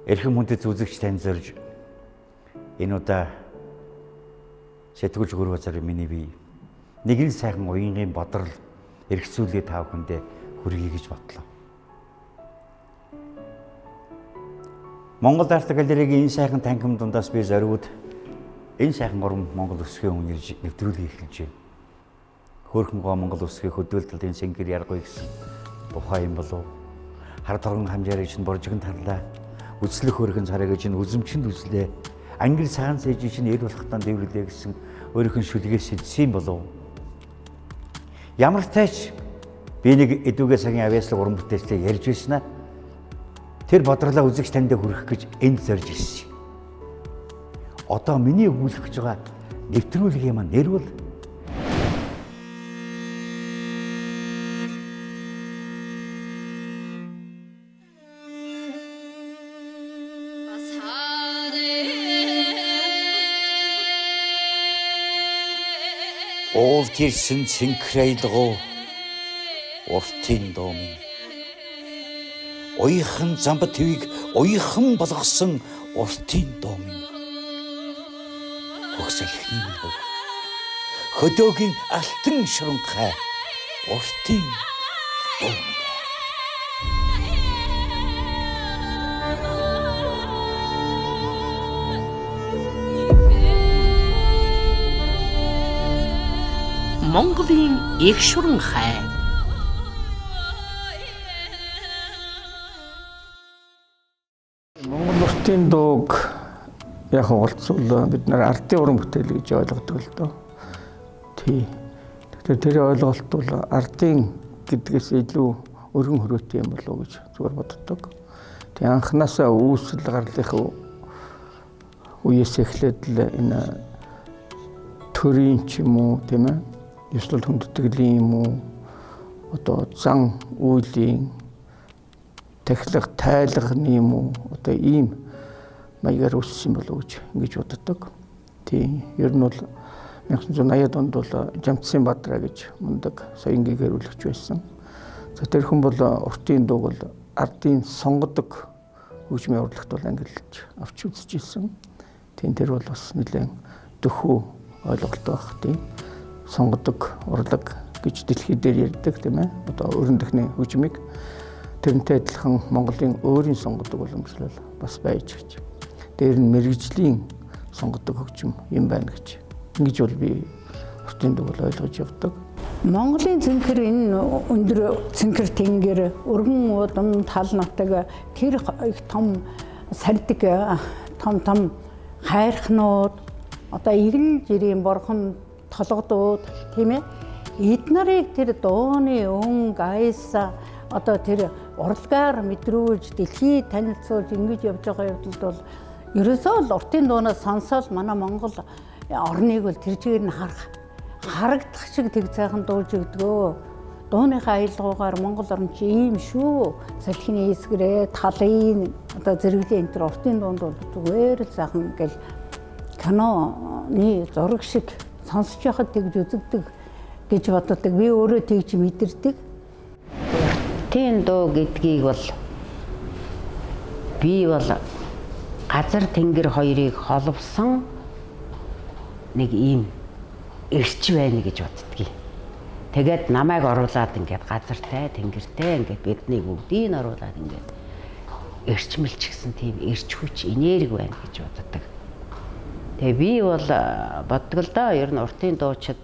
Эрхэм хүндэт үзэгч тань зорж энэ удаа сэтгүүлч гүр базарын миний бие нэгэн сайхан уянгийн бодрол эргцүүлээ та бүхэндээ хүргэе гэж бодлоо. Монгол Арт галерейгийн энэ сайхан танхим дундаас би зориуд энэ сайхан уран Монгол өсгөө үнэрж нэвтрүүлгийг эхэлж байна. Хөөрхөн гоо Монгол өсгөө хөдөлтөлтийн сэнгэр яргүй гэсэн тухай юм болов. Хар торгон хамжаарыг чинь боржигн тарлаа. Үслэх хөрхөн царайг чинь үзэмчэнд үзлээ. Ангил цагаан цээж чинь эр болохтан дэврлээ гэсэн өөрийнх нь шүлгээс хэлсэн болов. Ямар тач би нэг эдүгээ цагийн авьяаслаг уран бүтээлтэй ярьж байснаа тэр бодрлоо үзэгч танд хүргэх гэж энд зорж ирсэн. Одоо миний өгүүлэх гэж байгаа нэвтрүүлгийн маань нэр бол Уул гэрсэн цэнхрэйлгоо уртын доо минь уйхан замб твийг уйхан болгосон уртын доо минь хөгсөлхийн хөг хөдөөгийн алтан шуранхай уртын доо минь Монголын их шуранхай. Монгол уртын дууг яг голцвол бид нар ардын уран бүтээл гэж ойлгодог л доо. Тий. Тэгэхээр тэр ойлголт бол ардын гэдгээс илүү өргөн хүрээтэй юм болов уу гэж зүгээр боддог. Тэг анханасаа үүсэл гарлынхаа үеэс эхлээд л энэ төрийн ч юм уу тийм ээ ёслол хүндэтгэлийн юм уу одоо зан үйлийн технологи тайлагны юм уу одоо ийм маягаар үссэн болов уу гэж боддог. Тийм ер нь бол 1980-ад онд бол Жамтсын Бадраа гэж мундаг соёнгийн гэрүүлэгч байсан. За тэр хүн бол уртын дууг бол ардын сонгодог хөгжмийн урлагт бол ангиллаж авч үзэж ирсэн. Тийм тэр бол бас нэлээд дөхөө ойлголт байх тийм сонгодог урлаг гэж дэлхий дээр ярьдаг тийм ээ одоо өрн дөхний хөгжмийг тэрнтэй адилхан Монголын өөрийн сонгодог уламжлал бас байж гэж. Дээр нь мэрэгжлийн сонгодог хөгжим юм байна гэж. Ингэж бол би уртын дууг ойлгож явдаг. Монголын цэнхэр энэ өндөр цэнхэр тэнгэр өргөн удам тал нутаг тэр их том сардаг том хайрхнууд одоо игэн жирийн борхон толгодууд тийм ээ эднэрийг тэр дууны өнгө аяса одоо тэр урлагаар мэдрүүлж дэлхийд танилцуулж ингэж явж байгаа явдалд бол ерөөсөө л уртын дуунаас сонсоод манай Монгол орныг бол тэр чигээр нь харагдах шиг тэг цайхан дуулж өгдгөө. Дууныхаа аялгаагаар Монгол орн чи ийм шүү. Салхины эсгэрээ талын одоо зэрэглээ энэ төр уртын дуунд бол зүгээр л сайхан ингээл киноны зураг шиг сонсож яхад тэгж үзэгдэг гэж боддог. Би өөрөө тэгж мэдэрдэг. Уртын дуу гэдгийг бол би бол газар тэнгэр хоёрыг холбосон нэг ийм эрч байна гэж боддгийг. Тэгээд намайг оруулаад ингээд газартай тэнгэртэй ингээд бидний бүгдийг оруулаад ингээд эрчмэлч гэсэн тийм эрч хүч энерги байна гэж боддог. Тэгээ би бол боддог л доо ер нь уртын дуучид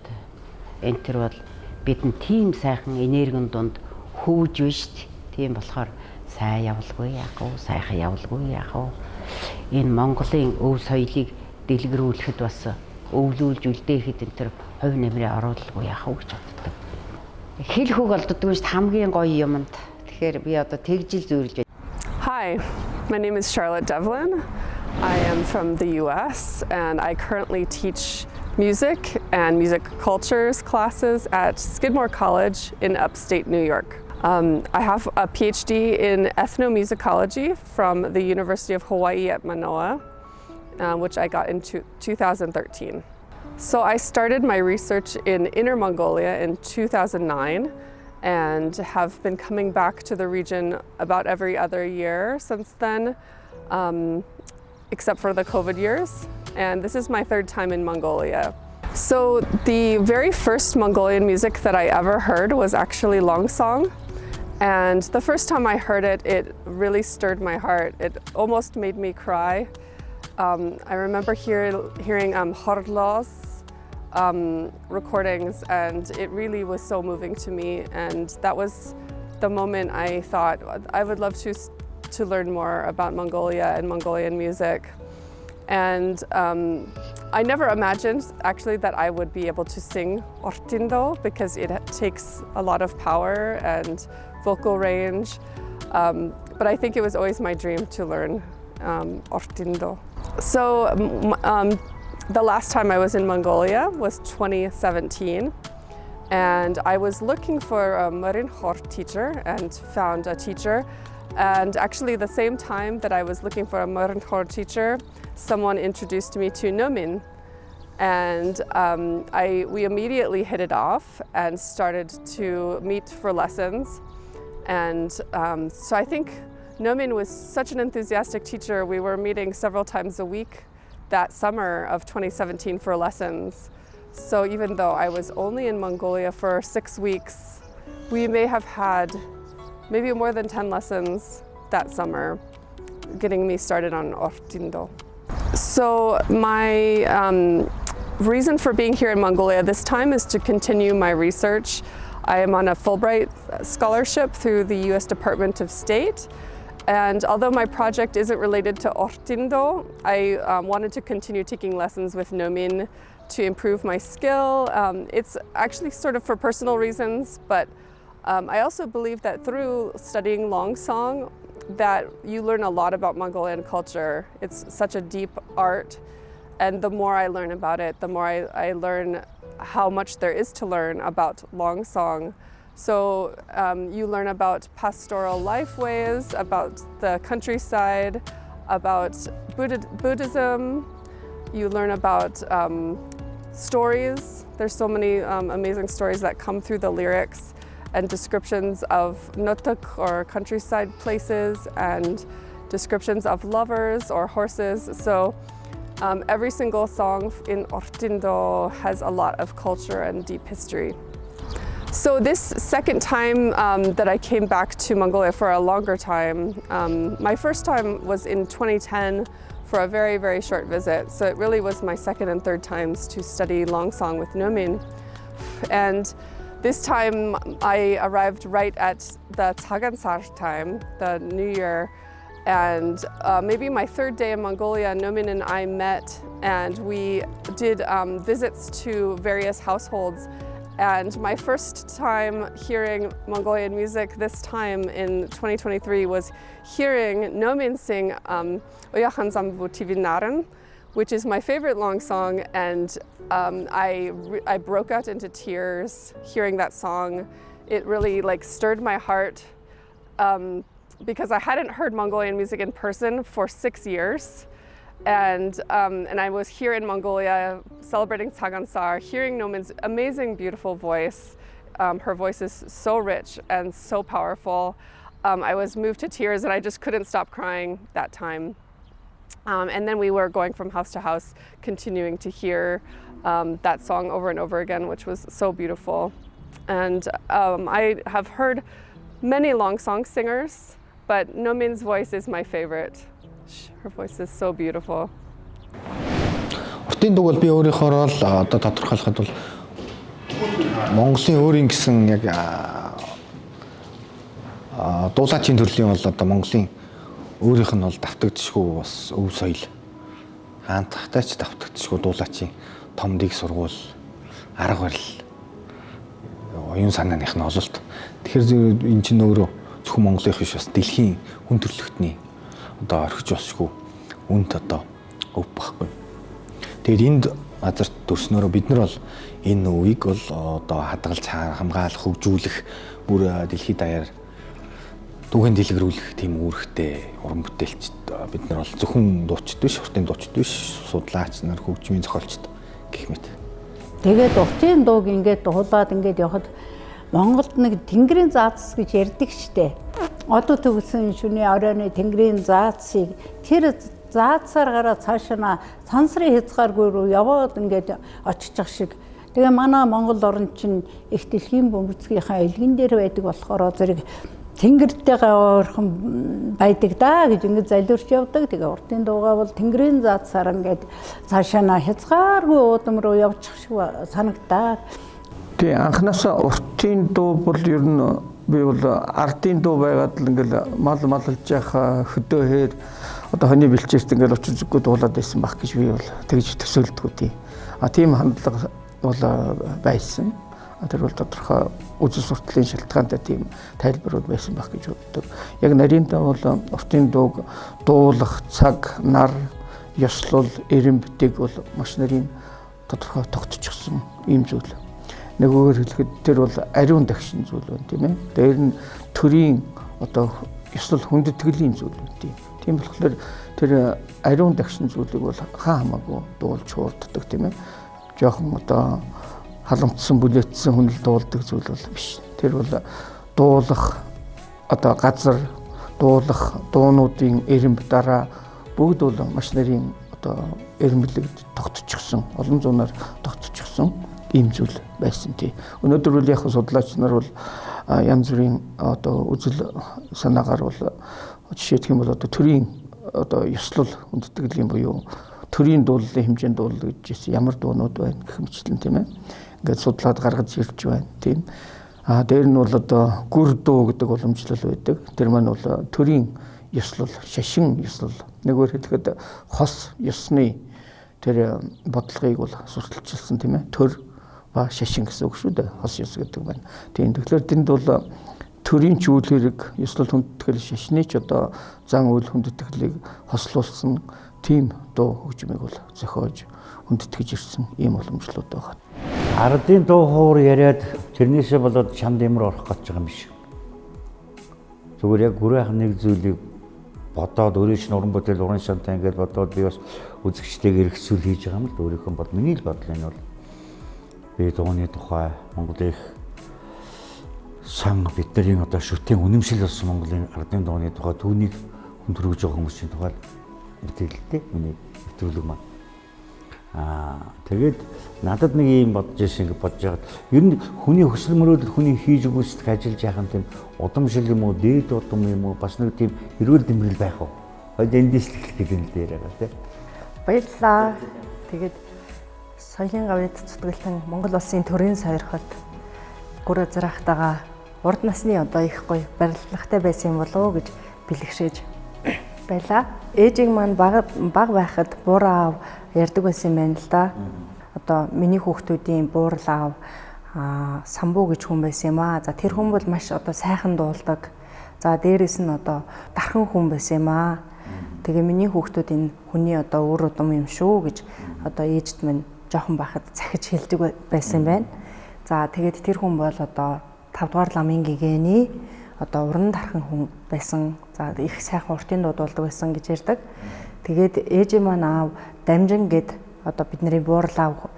энэ төр бол бидэнд тийм сайхан энергийн дунд хөвж байна шүү дээ. Тийм болохоор сайн явалгүй яах вэ? Сайхан явалгүй яах вэ? Энэ Монголын өв соёлыг дэлгэрүүлэхэд бас өвлүүлж үлдээхэд энэ төр хувь нэмрээ оруулахгүй яах вэ гэж боддог. Хэл хөг олддгүй шүү дээ хамгийн гоё юмд. Тэгэхээр би одоо тэгжил зүйрлж байна. Hi, my name is Charlotte Devlin. I am from the US and I currently teach music and music cultures classes at Skidmore College in upstate New York. I have a PhD in ethnomusicology from the University of Hawaii at Manoa, which I got in 2013. So I started my research in Inner Mongolia in 2009 and have been coming back to the region about every other year since then. except for the COVID years. And this is my third time in Mongolia. So the very first Mongolian music that I ever heard was actually Long Song. And the first time I heard it, it really stirred my heart. It almost made me cry. I remember hearing Horlos recordings, and it really was so moving to me. And that was the moment I thought I would love to learn more about Mongolia and Mongolian music. And I never imagined actually that I would be able to sing Ortindo, because it takes a lot of power and vocal range. But I think it was always my dream to learn Ortindo. So the last time I was in Mongolia was 2017. And I was looking for a Marinkhor teacher and found a teacher. And actually the same time that I was looking for a Marinkhor teacher, someone introduced me to Nomin. And we immediately hit it off and started to meet for lessons. And so I think Nomin was such an enthusiastic teacher. We were meeting several times a week that summer of 2017 for lessons. So even though I was only in Mongolia for 6 weeks, we may have had maybe more than 10 lessons that summer, getting me started on Ortindo. So my reason for being here in Mongolia this time is to continue my research. I am on a Fulbright scholarship through the U.S. Department of State. And although my project isn't related to Ortindo, I wanted to continue taking lessons with Nomin to improve my skill. It's actually sort of for personal reasons, but I also believe that through studying Long Song, that you learn a lot about Mongolian culture. It's such a deep art, and the more I learn about it, the more I learn how much there is to learn about Long Song. So you learn about pastoral life ways, about the countryside, about Buddhism. You learn about stories. There's so many amazing stories that come through the lyrics, and descriptions of notuk, or countryside places, and descriptions of lovers or horses. So every single song in Ortindo has a lot of culture and deep history. So this second time that I came back to Mongolia for a longer time, my first time was in 2010 for a very, very short visit. So it really was my second and third times to study Long Song with Nomin. And this time I arrived right at the Tsagansar time, the New Year. And maybe my third day in Mongolia, Nomin and I met, and we did visits to various households. And my first time hearing Mongolian music this time in 2023 was hearing Nomin sing Oyakhan Zambu Tivinaren, which is my favorite Long Song. And I broke out into tears hearing that song. It really stirred my heart because I hadn't heard Mongolian music in person for 6 years. And I was here in Mongolia celebrating Tsagansar, hearing Nomin's amazing, beautiful voice. Her voice is so rich and so powerful. I was moved to tears, and I just couldn't stop crying that time. And then we were going from house to house, continuing to hear that song over and over again, which was so beautiful. And I have heard many Long Song singers, but Nomin's voice is my favorite. Her voice is so beautiful. Ортинд бол би өөрийнхөө л одоо тодорхойлоход бол Монголын өөрийн гэсэн яг дуулаачийн төрлийн бол одоо Монголын өөрийнх нь бол давтагдчихгүй бас өв соёл. Хаантахтай ч давтагдчихгүй дуулаачийн том дэг сургууль, арга барил, оюун санааных нь ололт. Тэгэхээр энэ чинь өөрөө зөвхөн Монголынх биш, бас дэлхийн хүн төрөлхтний одоо орхиж болшгүй үнд одоо өв баггүй. Тэгээд энд газарт төрснөөрөө бид нар бол энэ үеийг бол одоо хадгалж хамгаалах, хөгжүүлэх, бүр дэлхийд даяар түүхэн дэлгэрүүлэх тийм үүрэгтэй уран бүтээлч бид нар бол зөвхөн дуучид биш, уртын дуучид биш, судлаач нар, хөгжмийн зохиолчд гэх мэт. Тэгээд уртын дууг ингээд дуулаад ингээд явахад Монголд нэг тэнгэрийн заацс гэж ярьдаг штэ. Одоо төгсөн шөнийн оройны тэнгэрийн заацыг тэр заацаар гараад цаашаа сансрын хязгааргүй руу яваад ингээд очиж ах шиг. Тэгээ манай Монгол орн чинь их дэлхийн бөмбөрцгийнхаа элгэн дээр байдаг болохоор зэрэг тэнгэртэйгээ ойрхон байдаг да гэж ингээд залуурч явдаг. Тэгээ уртын дуугаа бол тэнгэрийн заацаар ингээд цаашаа хязгааргүй уудам руу явчих шиг санагдаа. Тэгээ анхнаасаа уртын дуу бол ер нь би бол ардын дуу байгаад л ингээл мал малж яхаа хөдөөхээр одоо хоны бэлчээрт ингээл очиж зүггүй дуулаад байсан баг гэж би бол тэгж төсөөлдөг үү. Тийм хандлага бол байсан. Тэр бол тодорхой үзэл сурталын шалтгаантай тийм тайлбарууд байсан баг гэж боддог. Яг нарийнтаа бол уртын дууг дуулах цаг, нар, ёслол, эрэм битэг бол маш нарийн тодорхой тогтчихсон ийм зүйл. Нөгөөр хэлэхэд тэр бол ариун дагшин зүйл байна тийм ээ. Дээр нь төрийн одоо ёслол хүндэтгэлийн зүйл үү. Тийм болохоор тэр ариун дагшин зүйлийг бол хаа хамаагүй дуулж хуурддаг тийм ээ. Жохон одоо халамтсан бүлээтсэн хүнэл дуулдаг зүйл бол биш. Тэр бол дуулах одоо газар, дуулах дуунуудын эрэм дараа бүгд бол маш нарийн одоо эрмэлэгд тогтчихсон, олон зуунаар тогтчихсон ийм зүйл байсан тий. Өнөөдөр бол яг судлаач нар бол янз бүрийн одоо үзэл санаагаар бол жишээлх юм бол одоо төрийн одоо ёслол хүндэтгэлийн буюу төрийн дууллын хэмжээнд дуулдаг гэж ямар дуунууд байна гэх мэтлэн тийм ээ. Ингээд судлаад гаргаж ирж байна тийм. Дээр нь бол одоо гүр дуу гэдэг уламжлал байдаг. Тэр маань бол төрийн ёслол, шашин ёслол. Нэггээр хэлэхэд хос ёсны тэр бодлогыг бол сурталчилсан тийм ээ. Төр ба шашин гэсэн үг шүү дээ. Хос ёс гэдэг байна. Тийм. Тэгэхээр тэнд бол төрийн ч үйл хэрэг, ёслол хүндэтгэл, шашны ч одоо зан үйл хүндэтгэлийг хослуулсан тийм дуу хөгжмийг бол зохиож хүндэтгэж ирсэн ийм уламжлалууд байгаа. Ардын дуу хоор яриад тэрнээсээ болоод чамд ямар орох гэж байгаа юм биш. Зүгээр яг гүрээхэн нэг зүйлийг бодоод өөрөөс нь уран бүтээл уран шантай ингээд бодоод би бас үзэгчтэйгээр хэрэгцүүл хийж байгаа юм л өөрийнхөө бод. Миний л бодол энэ бол би дууны тухай Монголын сан бидний одоо шүтэн үнэмшил болсон Монголын ардын дууны тухай түүнийг хүндрүүлж байгаа хүмүүсийн тухай мэдээлэлтэй миний нэвтрүүлэг маань. Тэгээд надад нэг юм бодож ирсэн гэж бодож байгаад ер нь хүний хүсэл мөрөөдөл хүний хийж өгөөсдөг ажиллаж яхад тийм удамшил юм уу, дээд удам юм уу, бас нэг тийм эрүүл дэмрэл байх уу? Хойд эндээс л эхлэх гэдэг юм дээр байгаа тийм. Баярлалаа. Тэгээд соёлын гавьяд цутгалтан Монгол улсын төрийн сойрхолд гүр азраахтайгаа урд насны одоо их гоё барилгатай байсан юм болов уу гэж бэлгшээж байлаа. Ээжийг маань баг байхад буураа аав ярьдаг байсан юм байна л да. Одоо миний хүүхдүүдийн буурал аав самбуу гэж хүн байсан юм аа. За тэр хүн бол маш одоо сайхан дуулдаг. За дээрэс нь одоо дархан хүн байсан юм аа. Тэгээ миний хүүхдүүд энэ хүний одоо үр удам юм шүү гэж одоо ээжд минь жоохон байхад захиж хэлдэг байсан юм байна. За тэгээд тэр хүн бол одоо 5 дугаар ламын гэгээний одоо уран дархан хүн байсан. За их сайхан уртын дуу дуулдаг байсан гэж ярьдаг. Тэгээд ээжээ маань аав Дамжин гэд одоо бидний буурал аав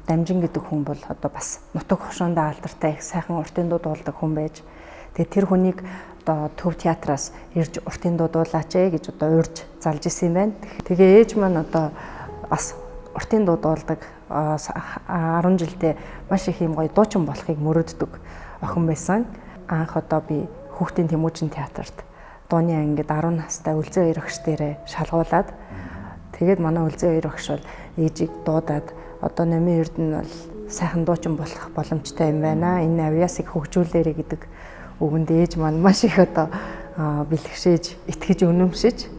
Дамжин гэдэг хүн бол одоо бас нутаг хошуундаа алдартай их сайхан уртын дуу дуулдаг хүн байж. Тэгээд тэр хүнийг одоо төв театраас ирж уртын дуу дуулаач гэж одоо урьж залж исэн юм байна. Тэгээ ээж маань одоо бас уртын дуу дуулдаг 10 жилдээ маш их юм гоё дуучин болохыг мөрөөддөг охин байсан. Анх одоо би хүүхдийн Тэмүүжин театрт дууны ангид 10 настай Үлзий хоёр охиш дээрээ шалгуулад тэгээд манай Үлзий хоёр охиш бол ээжийг дуудаад одоо номын эрдэнэ бол сайхан дуучин болох боломжтой юм байна. Энэ авьяасыг хөгжүүлээрэй гэдэг үгэнд ээж маань маш их одоо бэлгшээж, итгэж үнэмшиж,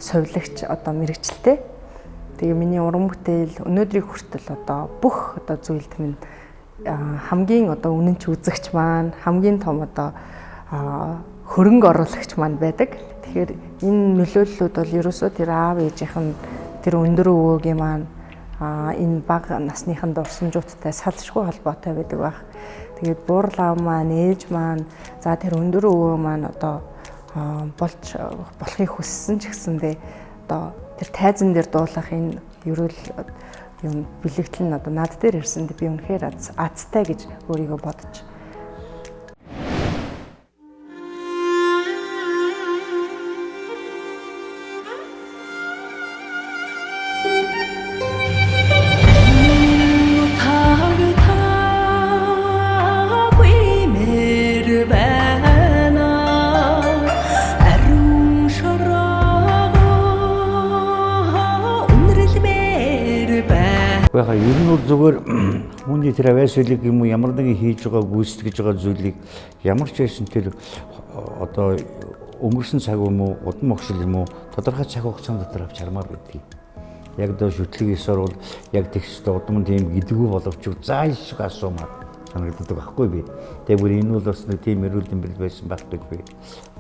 сувилагч одоо мэрэгчлээ. Тэгээ миний уран бүтээл өнөөдрийг хүртэл одоо бүх одоо зүйлд минь хамгийн одоо үнэнч үзэгч маань, хамгийн том одоо хөрөнгө оруулагч маань байдаг. Тэгэхээр энэ нөлөөллүүд бол ерөөсөө тэр аав ээжийнх нь тэр өндөр өвөөгийн маань энэ бага насныхан дурсамжуудтай салшгүй холбоотой байдаг баг. Тэгээд буурал аав маань, ээж маань, за тэр өндөр өвөө маань одоо болохыг хүссэн ч гэсэндээ одоо тэр тайзан дээр дуулах энэ ерөөл юм бэлэгдэл нь одоо над дээр ирсэнд би үнэхээр азтай гэж өөрийгөө бодож. Бага ер нь бол зүгээр хүний тэр авиасвэлэг юм уу ямар нэгэн хийж байгаа гүйцэтгэж байгаа зүйлийг ямар ч байсан тэр одоо өнгөрсөн цаг юм уу удам огшил юм уу тодорхой цаг хугацаанд дотор авч хармаар байдгийг. Яг дөө шүтлэг ёсоор бол яг тэгштэй удам тийм гэдэггүй боловч зааш асуумаар санагддаг байхгүй би. Тэгээ бүр энэ бол бас нэг тийм эрүүл тэмбэл байсан байх гэж би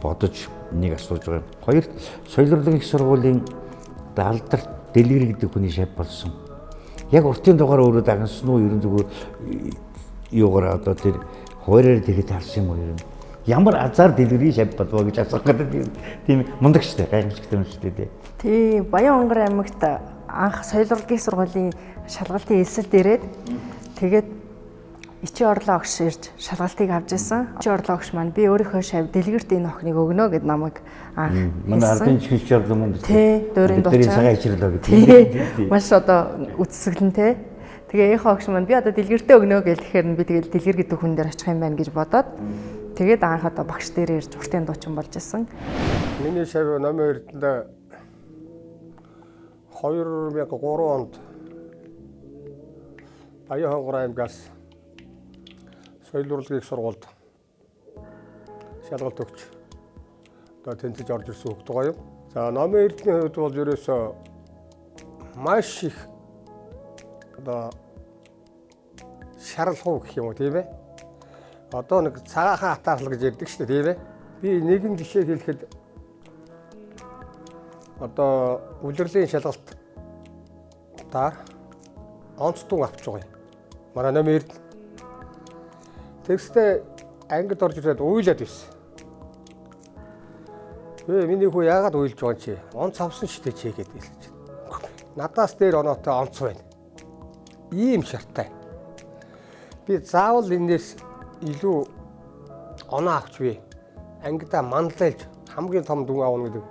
бодож нэг асууж байгаа. Хоёрт соёл урлагийн их сургуулийн алдарт дэлгэр гэдэг хүний шав болсон. Яг уртын дугаар өөрөө дагнсан уу ерөн зүгээр юугаар одоо тэр хуураар тэгэхэд харсан юм уу ер нь ямар азар дэлгэрийн шав болов гэж асуух гэдэг тийм мундаг штэ гайхамшигтай юм штэ тий. Тий Баян-Онгор аймагт анх соёл урлагийн сургуулийн шалгалтын элсэлд ирээд тэгээд Ичи орлоо огш ирж шалгалтыг авч ирсэн. Ичи орлоо огш маань би өөрийнхөө шав дэлгэрт энэ охиныг өгнө гэд намайг анх манай ардын чихч орлоо юм. Тий, дөрөнд очиж цагаан ичрлээ гэдэг. Маш одоо үцсгэлэн те. Тэгээ ийнхөө огш маань би одоо дэлгэртээ өгнө гэл тэгэхээр би тэгэл дэлгэр гэдэг хүн дээр очих юм байна гэж бодоод тэгээд анх одоо багш дээр ирж уртын дуучин болж исэн. Миний шав номер 2-нд 2003 онд Баян-Онгор аймгаас соёл урлагийн их сургуульд шалгалт өгч одоо тэнцэж орж ирсэн хүүхд байгаа юм. За номын эрдний хувьд бол ерөөсөө маш их одоо шаралхуу гэх юм уу тийм ээ. Одоо нэг цагаахан хатаарлаг гэж ярьдаг шүү дээ тийм ээ. Би нэгэн жишээ хэлэхэд одоо улирлын шалгалт та онцтон авч байгаа юм. Манай номын эрд текстээ ангид орж ирээд уйлаад байсан. Миний хүү яагаад уйлж байгаа чи? Онц авсан шүү дээ чи гэдэг хэлж байна. Надаас дээр оноотой онц байна. Ийм шарттай. Би заавал энэс илүү оноо авч бий. Ангидаа манлайлж хамгийн том дүн аавна гэдэг.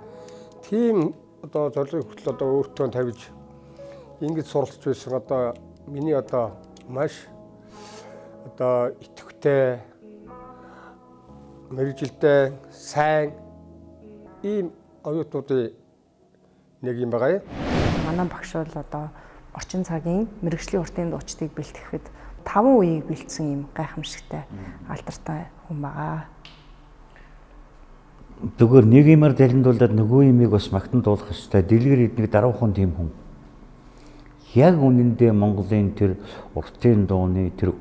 Тийм одоо зорилгыг хүртэл одоо өөртөө тавьж ингэж суралцж байсан одоо миний одоо маш одоо идэвхтэй мэрэгжилтэй сайн ийм оюутнуудын нэг юм байгаа юм. Манай багш бол одоо орчин цагийн мэрэгжлийн уртын дуучдыг бэлтгэхэд 5 үеийг бэлдсэн юм гайхамшигтай алдартай хүн байгаа. Зүгээр нэг юмар далиндуулаад нөгөө юмыг бас магтан дуулах хэрэгтэй. Дэлгэр эднийг даруухан тийм хүн. Яг үнэндээ Монголын тэр уртын дууны тэр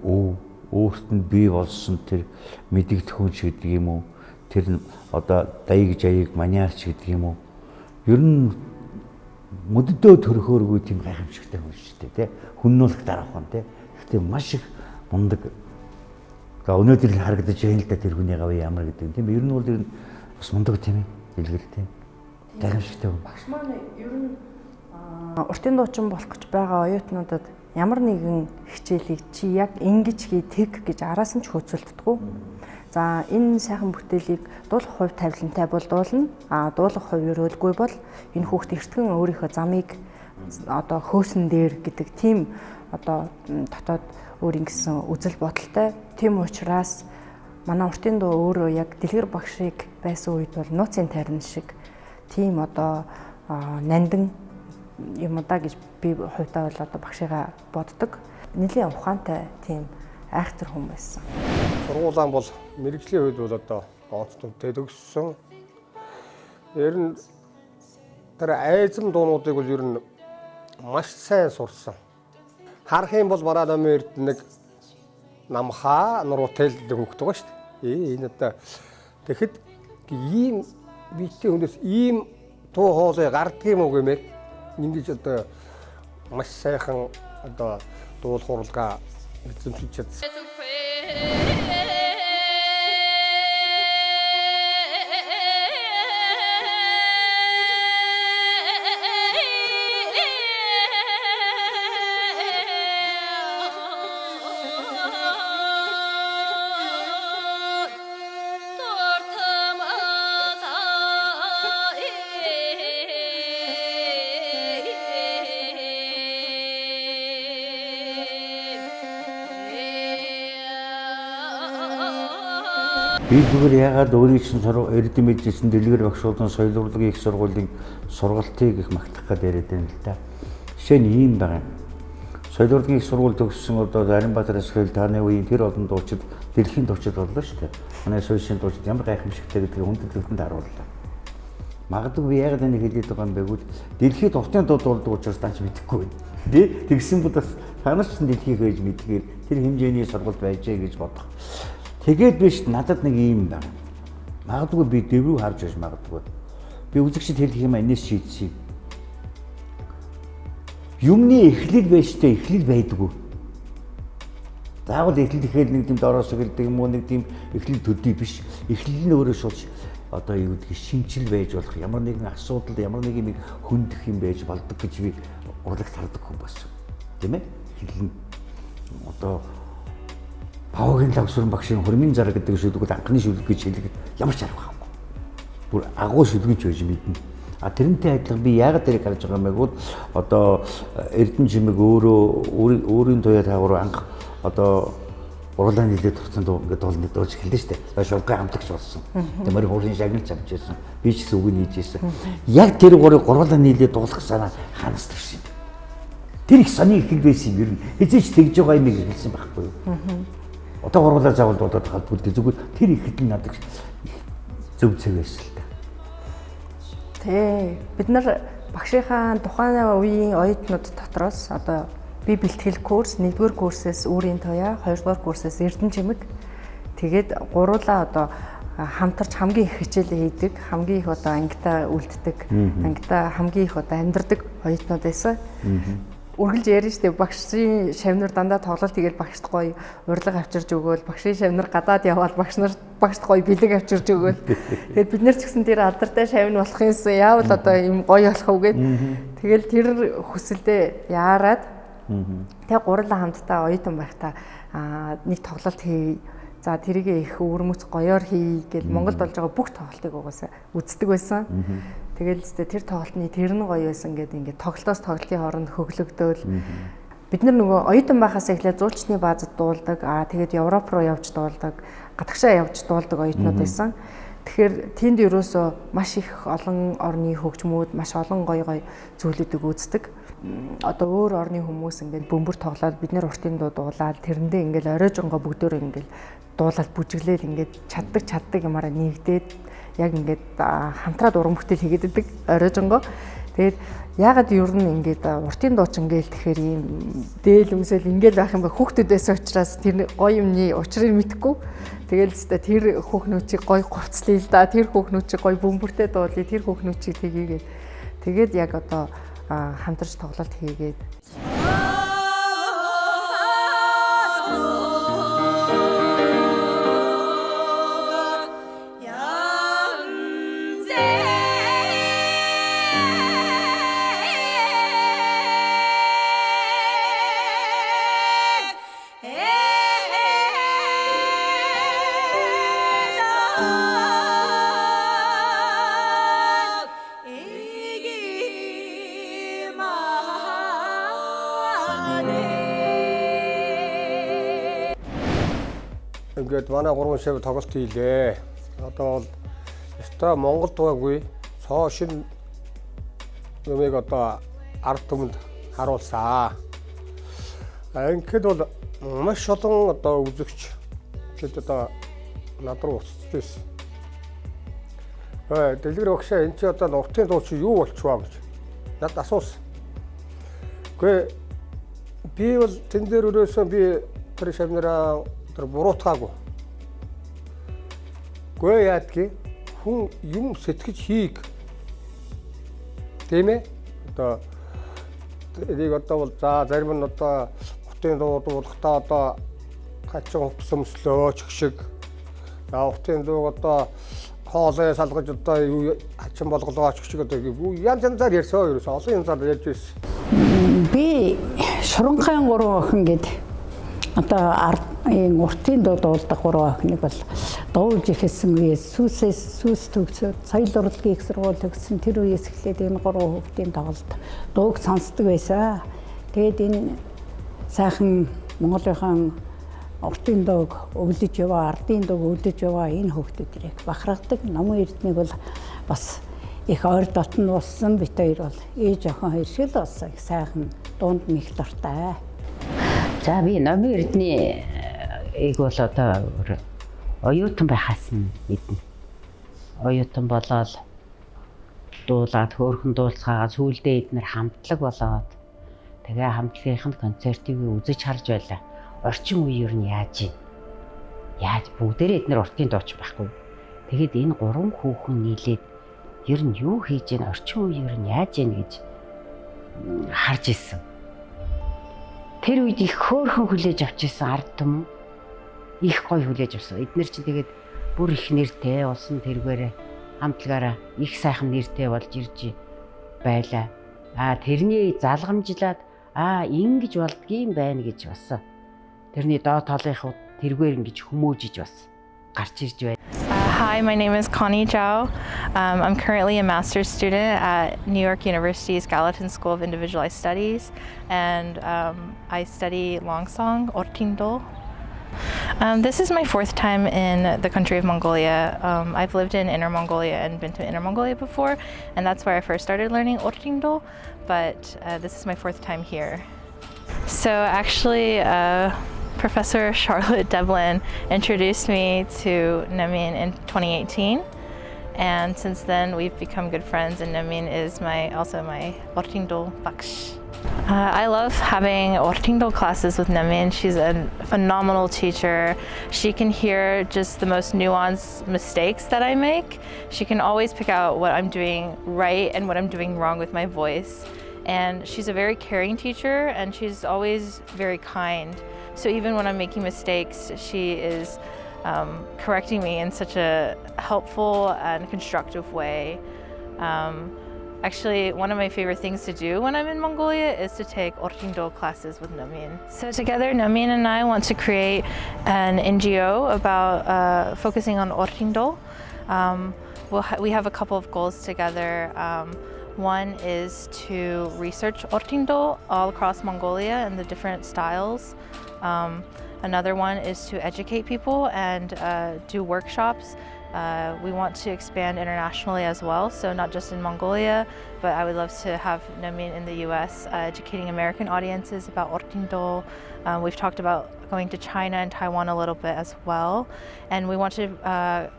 өөрт нь бий болсон тэр мэдэгдэх хүн ч гэдэг юм уу. Тэр одоо даяг жаяг маниарч гэдэг юм уу. Ер нь мөддөө төрөхөөргүй тийм гайхамшигтай хүн шүү дээ, тий. Хүннүүлэх дараахан тий. Гэхдээ маш их мундаг. За өнөөдөр л харагдаж байна л да тэр хүний гавь ямар гэдэг тийм. Ер нь бол ер нь бас мундаг тийм ээ. Дэлгэр тийм. Гайхамшигтай хүн. Багш маань ер нь уртын дуучин болох гэж байгаа оюутнуудад ямар нэгэн хичээлийг чи яг ингэж хий тэг гэж араас нь ч хөөцөлддөггүй. За энэ сайхан бүтээлийг дуулах хувь тавилантай бол дуулна. Дуулах хувь өрөөлгүй бол энэ хүүхд эртхэн өөрийнхөө замыг одоо хөөсөн дээр гэдэг тийм одоо дотоод өөрийн гэсэн үзэл бодолтой. Тийм учраас манай уртын дуу өөрөө яг дэлгэр багшийг байсан үед бол нууцын тайрн шиг тийм одоо нандин юм удаа гэж би хувьдаа бол одоо багшигаа боддог. Нэлийн ухаантай тийм айхтар хүн байсан. Сургуулаан бол мэрэгжлийн хувьд бол одоо онцлогтой төгссөн. Ер нь тэр айзам дуунуудыг бол ер нь маш сайн сурсан. Харах юм бол манай номын эрд нэг намхаа нуруутай л хөвгт байгаа шүү дээ. Энэ одоо тэгэхэд ийм биетэй хүнээс ийм туу хоолой гарддаг юм уу гэмээр ингэж одоо маш сайхан одоо дуулах урлагаа эзэмшиж чадсан. Би зүгээр яагаад өөрийн чинь эрдэм мэдсэн дэлгэр багшуулсан соёл урлагийн их сургуулийн сургалтыг их магтах гэдэг яриад байна л да. Жишээ нь ийм байгаа юм. Соёл урлагийн их сургууль төгссөн одоо Аримбаатараас хэл тааны үеийн тэр олон дуучид дэлхийн дуучид боллоо шүү дээ. Манай суушийн дуучид ямар гайхамшигтай гэдгийг хүндэтгэлд харууллаа. Магадгүй би яг энийг хэлээд байгаа юм байггүй. Дэлхийд уртын дууд болдог учраас таач мэдэхгүй байна. Тэ тэгсэн бол бас танаас ч дэлхийг хөөж мэдгээр тэр хэмжээний сургалт байжээ гэж бодох. Тэгээд биш надад нэг юм байна. Магадгүй би дэврүү харж байж магадгүй. Би үзэгчд хэлэх юм энэс шийдсий. Юмны эхлэл байж тээ эхлэл байдгүй. Заавал эхлэл ихээр нэг тийм доороос эхэлдэг юм уу нэг тийм эхлэл төдий биш. Эхлэл нь өөрөө шууд одоо юу гэдгийг шинжил байж болох ямар нэгэн асуудал ямар нэг юм хөндөх юм байж болдог гэж би урлагт хардаг хүн болсон. Тийм ээ? Эхлэл нь одоо Павгийн лавсрын багшийн хөрмийн зар гэдэг шүлгүүд анхны шүлэг гэж хэлэхэд ямар ч арга байхгүй. Бүр агуу шүлгэж байж мэднэ. А тэрнтэй адилхан би яагаад тэрийг харж байгаа юм бэ гэвэл одоо Эрдэнэ чимэг өөрөө өөрийн туяа таагуур анх одоо урлааны нийлээд турсан дуу ингээд олны дууж эхэллээ шүү дээ. Шовгой хамтлагч болсон. Тэмэр хуурын шагнал чамж байсан. Би ч гэсэн үг нь хийж байсан. Яг тэр гурыг гурвалаа нийлээд дуулах санаа ханаас төрсөн. Тэр их сони ихэл байсан юм ер нь. Хизээч тэгж байгаа юм хэлсэн байхгүй юу? Одоо гурвалаа заавал дуудаад хадгүй зүгээр тэр ихэд нь надад зөв зөв байсан л да. Тэ бид нар багшийнхаа тухайн үеийн оюутнууд дотроос одоо би бэлтгэл курс 1-р курсээс өөрийн туяа 2-р курсээс Эрдэнэ чимэг тэгээд гуруулаа одоо хамтарч хамгийн их хичээл хийдэг хамгийн их одоо ангидаа үлддэг ангидаа хамгийн их одоо амьдардаг оюутнууд байсан. Үргэлж ярьж штэ багшийн шавнар дандаа тоглолт хийгээл багшд гоё урилга авчирж өгөөл багшийн шавнар гадаад яваад багшд гоё бэлэг авчирж өгөөл. Тэгээд бид нар ч гэсэн тэр алдартай шавн болох юмсан яавал одоо юм гоё болох уу гэд. Тэгэл тэр хүсэлдээ яарад тэг гурлаа хамтдаа оюутан байхдаа нэг тоглолт хий. За тэрийг их өвөрмөц гоёор хий гэж Монголд болж байгаа бүх тоглолтыг угаасаа үздэг байсан. Тэгэл тэр тоглолтны тэр нь гоё байсан гэдэг ингээд тоглолтоос тоглолтын хооронд хөглөгдөөл бид нар нөгөө оюутан байхаас эхлээд зуулчны баазад дуулдаг тэгээд Европ руу явж дуулдаг гадагшаа явж дуулдаг оюутнууд байсан. Тэгэхээр тэнд ерөөсөө маш их олон орны хөгжмүүд маш олон гоё зүйлүүдийг үздэг. Одоо өөр орны хүмүүс ингээд бөмбөр тоглоод бид нэр уртын дуу дуулаад тэрэндээ ингээд оройжонго бүгдөө ингээд дуулаад бүжиглээл ингээд чаддаг юмараа нэгдээд яг ингээд хамтраад уран бүтээл хийгээд идэг оройжонго. Тэгээд ягаад ер нь ингээд уртын дуучин гээл тэгэхээр ийм дээл өмсөл ингээд байх юм ба хүүхдүүд байсан учраас тэр гоё юмны учрыг мэдэхгүй. Тэгэл өстө тэр хүүхнүүчийг гоё гуцлаа л да. Тэр хүүхнүүчийг гоё бөмбөртэй дуулъя. Тэр хүүхнүүчийг тгийгээд тэгээд яг одоо хамтарч тоглолт хийгээд ингээд манай 3 шав тоглолт хийлээ. Одоо бол өстой Монголд байгаагүй цоо шин юмыг одоо ард түмэнд харуулсаа. Ингээд бол маш олон одоо үзэгч хэд одоо над руу уцж байсан. Дэлгэр багшаа энэ чи одоо уртын дуу чи юу болчихваа гэж надад асуусан. Гэхдээ би бол тэн дээр өрөөсөө би тэр шавнараа тэр буруутгаагүй. Гүй яадгийг хүн юм сэтгэж хийг. Тийм ээ? Одоо энийг одоо бол за зарим нь одоо уртын дуу дуулахдаа одоо хачин хөмслөө ч шиг. За уртын дуу одоо хоолой салгаж одоо юу хачин болголоо ч шиг одоо янз янзаар ярьсан ерөөсөө олон янзаар ярьж байсан. Би Шуранхайн 3 охин гээд одоо уртын дуу дуулдаг 3 охиныг бол дуулж ихсэн үеэс сүс төгсөд соёл урлагийн их сургууль төгссөн тэр үеэс эхлээд энэ 3 хүүхдийн тоглолт дууг сонсдог байсан. Тэгээд энэ сайхан Монголынхан уртын дууг өглөж яваа, ардын дууг өглөж яваа энэ хүүхдүүдийг бахархдаг. Намын эрдмийг бол бас их ойр дотн болсон бит хоёр бол ээж охин хоёр шиг л болсон. Их сайхан дуунд нэг дуртай. За би номын эрдний бол одоо оюутан байхаас нь мэднэ. Оюутан болоод дуулаад хөөрхөн дуулцгаагаа сүүлдээ эднэр хамтлаг болоод тэгээ хамтлагийнх нь концертыг үзэж харж байлаа. Орчин үе юу нь яаж юм? Яаж бүгдээрээ эднэр уртын дууч байхгүй. Тэгэд энэ гурван хүүхэн нийлээд ер нь юу хийж ийн орчин үе ер нь яаж ийн гэж харж ирсэн. Тэр үед их хөөрхөн хүлээж авч ирсэн ард түмэн их гоё хүлээж авсан. Эднэр чинь тэгээд бүр их нэртэй улсын тэргээрээ хамтлагаараа их сайхан нэртэй болж ирж байлаа. Тэрний залгамжлаад ингэж болдгийм байна гэж бас тэрний доод талынхууд тэргээр ингэж хүмүүжиж бас гарч ирж байна. Hi, my name is Connie Zhao. I'm currently a master's student at New York University's Gallatin School of Individualized Studies, and I study Longsong, Ortindol. This is my fourth time in the country of Mongolia. I've lived in Inner Mongolia and been to Inner Mongolia before, and that's where I first started learning Ortindol, but this is my fourth time here. So actually, Professor Charlotte Devlin introduced me to Namin in 2018, and since then we've become good friends, and Namin is also my Ortindol baksh. I love having Ortindol classes with Namin. She's a phenomenal teacher. She can hear just the most nuanced mistakes that I make. She can always pick out what I'm doing right and what I'm doing wrong with my voice. And she's a very caring teacher, and she's always very kind. So even when I'm making mistakes, she is correcting me in such a helpful and constructive way. Actually, one of my favorite things to do when I'm in Mongolia is to take Ortindol classes with Namin. So together, Namin and I want to create an NGO about focusing on Ortindol. We have a couple of goals together. One is to research Ortindol all across Mongolia and the different styles. Another one is to educate people and do workshops. We want to expand internationally as well, so not just in Mongolia, but I would love to have Namin in the US educating American audiences about Ortindol. We've talked about going to China and Taiwan a little bit as well, and we want to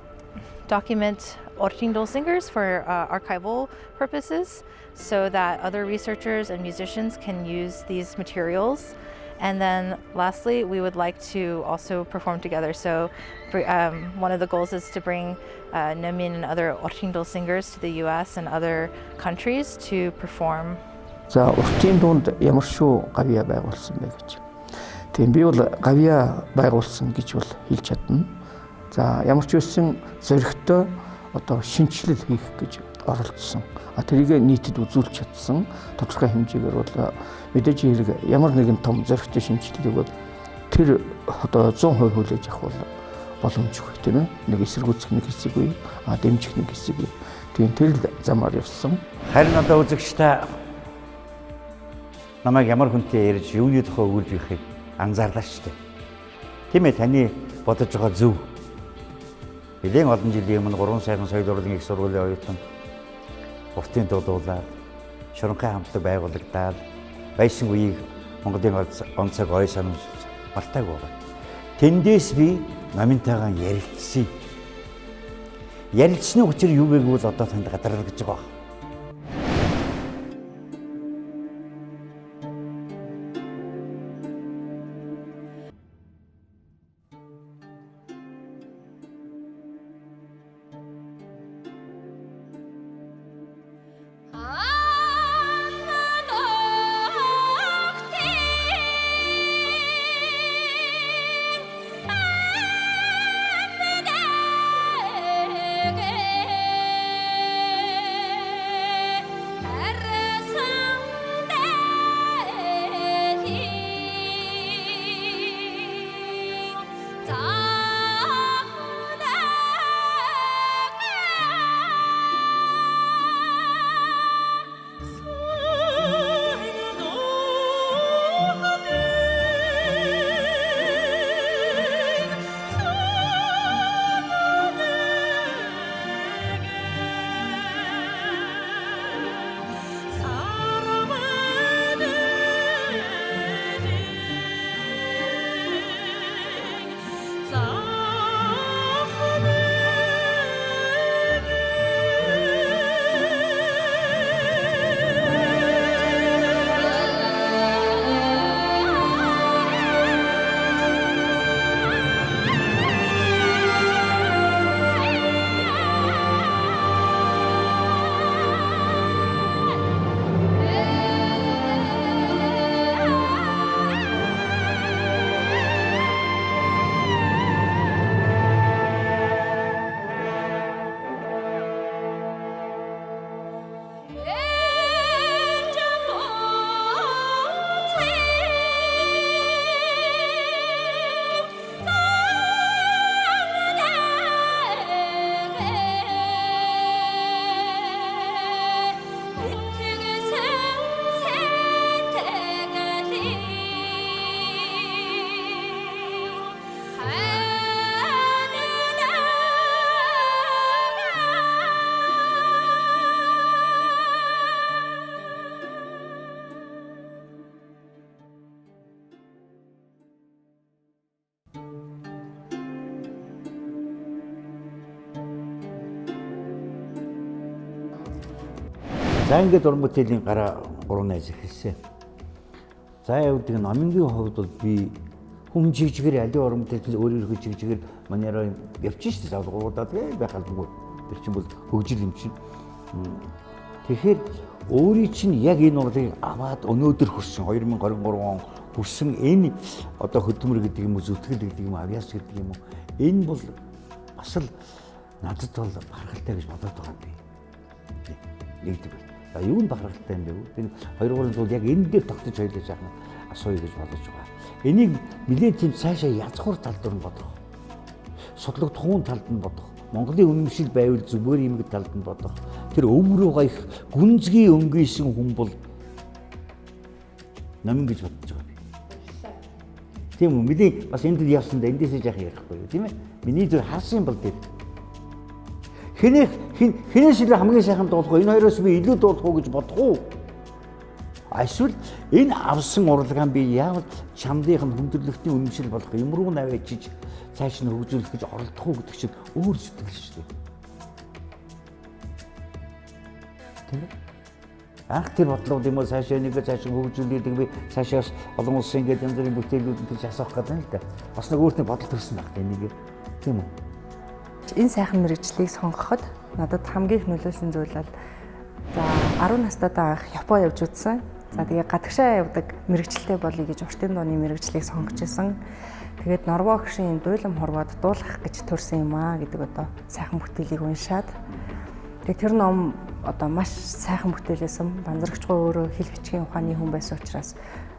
document Ortindol singers for archival purposes so that other researchers and musicians can use these materials. And then lastly, we would like to also perform together. So one of the goals is to bring Namin and other Ortindol singers to the US and other countries to perform. За уртын дунд ямар шүү гавья байгуулсан бэ гэж. Тийм би бол гавья байгуулсан гэж бол хэлж чадна. За ямар ч үсэн зоригтой одоо шинжилэл хийх гэж оролцсон. Тэрийг нийтэд үзүүлж чадсан тодорхой хэмжээгээр бол мэдээж хэрэг ямар нэгэн том зоригтой шинжилгээг бол тэр одоо 100% хүлээж авах бол боломжгүй тийм ээ. Нэг эсэргүүцэх нэг хэсэг үе, дэмжих нэг хэсэг үе. Тийм тэр л замаар явсан. Харин одоо үзэгчтэй намайг ямар хүнтэй ярьж юуны тухай өгүүлбэхийг анзаарлаа шүү дээ. Тийм ээ, таны бодож байгаа зөв. Нэгэн олон жилийн өмнө 3 сайхан соёл урлагийн их сургуулийн оюутан уртын дуулаад шуранхай хамтлаг байгуулагдаад байсан үеийг Монголын онцог ой санамж мартаагүй байна. Тэндээс би Наминтайгаа ярилцсан. Ярилцсны учир юу вэ гэвэл одоо танд гадрал гэж байгаа. За ингээд уран бүтээлийн гараа 3 найз эхэлсэн. За явдаг номынгийн хувьд бол би хүм жигжгээр аливаа уран бүтээл өөрийнхөө жигжгээр манераа явчих шүү дээ. Заавал байх албагүй. Тэр чинь бол хөгжил юм чинь. Тэгэхээр өөрийн чинь яг энэ урлагийг аваад өнөөдөр хүрсэн 2023 он хүрсэн энэ одоо хөдөлмөр гэдэг юм уу, зүтгэл гэдэг юм уу, авьяас гэдэг юм уу. Энэ бол бас л надад бол бахархалтай гэж бодоод байгаа юм би. Нэгдэг байна. За юу нь бахархалтай юм бэ? Энэ 2-3 жил яг энэ дээр тогтож хоёлоо жаах нь асууя гэж бодож байгаа. Энийг нэлээд тийм цаашаа язгуур тал дээр нь бодох. Судлагдах хуун талд нь бодох. Монголын үнэмшил байвал зүгээр юм гэдэг талд нь бодох. Тэр өв рүүгээ их гүнзгий өнгөйсөн хүн бол намин гэж бодож байгаа би. Тийм үү? Миний бас энд явсан да эндээсээ яах ярихгүй юу, тийм ээ? Миний зөв харсан бол тэр. Хинээс илүү хамгийн сайхан дуулах уу? Энэ хоёроос би илүү дуулах уу гэж бодох уу? Эсвэл энэ авсан урлагаа би яавал чамдынх нь хүндрэлтний үнэмшил болох юм руу наваачиж цааш нь хөгжүүлэх гэж оролдох уу гэдэг чинь өөр сэтгэл шүү дээ. Тийм ээ? Анх тэр бодлого юм уу цаашаа нэгэ цааш хөгжүүлээд би цаашаас олон улсын ингээд янз бүрийн бүтээлүүд гэж асуух гэдэг нь л да. Бас нэг өөртөө бодол төрсөн байх энийг. Тийм үү? Энэ сайхан мэрэгжлийг сонгоход надад хамгийн их нөлөөлсөн зүйл бол за 10 настайдаа анх Япон явж үзсэн. За тэгээ гадагшаа явдаг мэрэгчлээ болъё гэж уртын дууны мэрэгжлийг сонгож исэн. Тэгээд Норвег гişийн дуйлам хорвоод дуулах гэж төрсэн юм аа гэдэг одоо сайхан бүтээлийг уншаад тэгээд тэр ном одоо маш сайхан бүтээлээсэн. Банзрагчгүй өөрөө хэл бичгийн ухааны хүн байсан учраас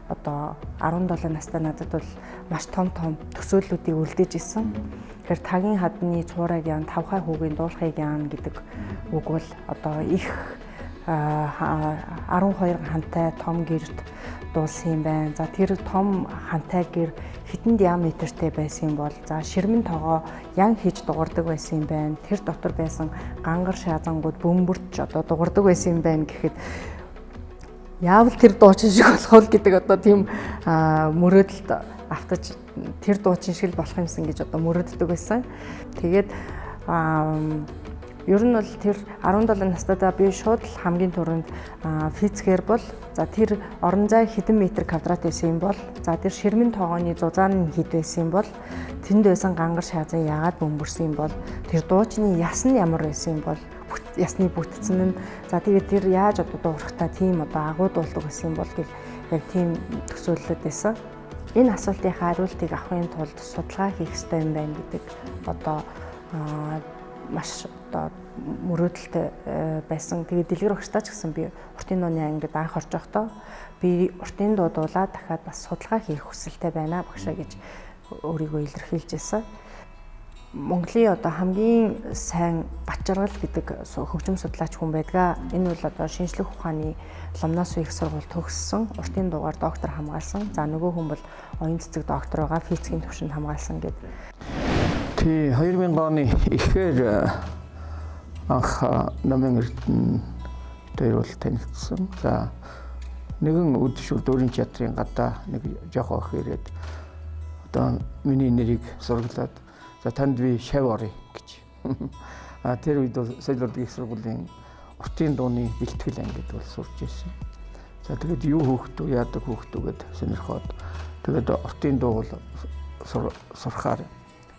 одоо 17 настай надад бол маш том төсөөллүүдийг үлдээж исэн. Тэгэхээр тагийн хадны цуурайг яан тавхай хүүгийн дуулахыг яан гэдэг үг бол одоо их 12 хантай том гэрт дуулсан юм байна. За тэр том хантай гэр хэдэн диаметртэй байсан бол за ширмэн тоогоо ян хийж дуурдаг байсан юм байна. Тэр дотор байсан гангар шаазангууд бөмбөрч одоо дуурдаг байсан юм байна гэхэд яавал тэр дуучин шиг болох уу гэдэг одоо тийм мөрөөдөлт автаж тэр дуучин шиг л болох юмсан гэж одоо мөрөөддөг байсан. Тэгээд ер нь бол тэр 17 настайдаа би шууд л хамгийн түрүүнд физикээр бол за тэр орон зай хэдэн метр квадрат байсан юм бол за тэр ширмэн тоогооны зузаан хэд байсан юм бол тэнд байсан гангар шаазаа яагаад бөмбөрсөн юм бол тэр дуучны яс нь ямар байсан юм бол ясны бүтцэн нь за тэгээд тэр яаж одоо дуурахтаа тийм одоо агуу дуулдаг байсан юм бол гэл яг тийм төсөөллөд байсан. Энэ асуултынхаа хариултыг авахын тулд судалгаа хийх ёстой юм байна гэдэг одоо маш одоо мөрөөдөлтэй байсан. Тэгээд дэлгэр багштай ч гэсэн би уртын дууны ангид анх орж байхдаа би уртын дуу дуулаад дахиад бас судалгаа хийх хүсэлтэй байна багшаа гэж өөрийгөө илэрхийлж байсан. Монголын одоо хамгийн сайн бачаргал гэдэг хөгжим судлаач хүн байдаг. Энэ бол одоо шинжлэх ухааны Ломноос их сургууль төгссөн. Уртын дуугаар доктор хамгаалсан. За нөгөө хүн бол оюун цэцэг доктор байгаа, физикийн төвшөнд хамгаалсан гэдэг. Тий 2000 оны ихээр анх намын эрдэнэтэй бол танилцсан. За нэгэн өдөршүүд өөрийн театрын гадаа нэг жоох ох ирээд одоо миний нэрийг сургалаад за танд би шав орё гэж. Тэр үед бол соёл урлагийн сургуулийн уртын дууны бэлтгэл ангид бол сурч ирсэн. За тэгээд юу хөөхтөө яадаг хөөхтөө гэд сонирхоод тэгээд уртын дуу бол сурахаар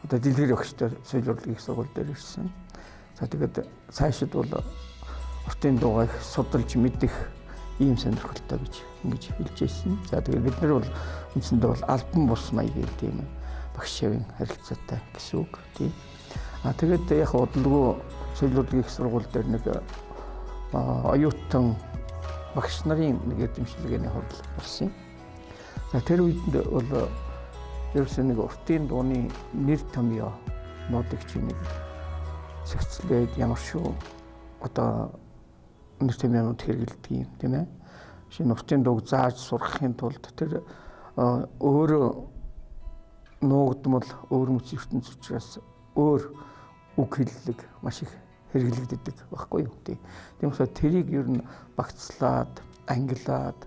одоо дэлгэр багштай соёл урлагийн сургууль дээр ирсэн. За тэгээд цаашид бол уртын дуугаа их судалж мэдэх ийм сонирхолтой гэж ингэж хэлж ирсэн. За тэгээд бид нар бол үндсэндээ бол альбом бус маяг гэдэг юм багшийн харилцаатай гэсэн үг тийм. Тэгээд яг удалгүй соёл урлагийн сургууль дээр нэг оюутан багш нарын нэг эзэмшлэгээний хурал болсон. За тэр үед бол ерөөсөө нэг уртын дууны нэр томьёо нуудыг чи нэг зохицлээд ямар шүү одоо нэр томьёонууд хэрэгэлдэг юм тийм ээ. Шинэ уртын дууг зааж сурахын тулд тэр өөрөө нуугдмал өөр мөч ертөнц учраас өөр үг хэллэг маш их хэрэглэгддэг байхгүй юу тийм. Тийм учраас тэрийг ер нь багцлаад, ангилаад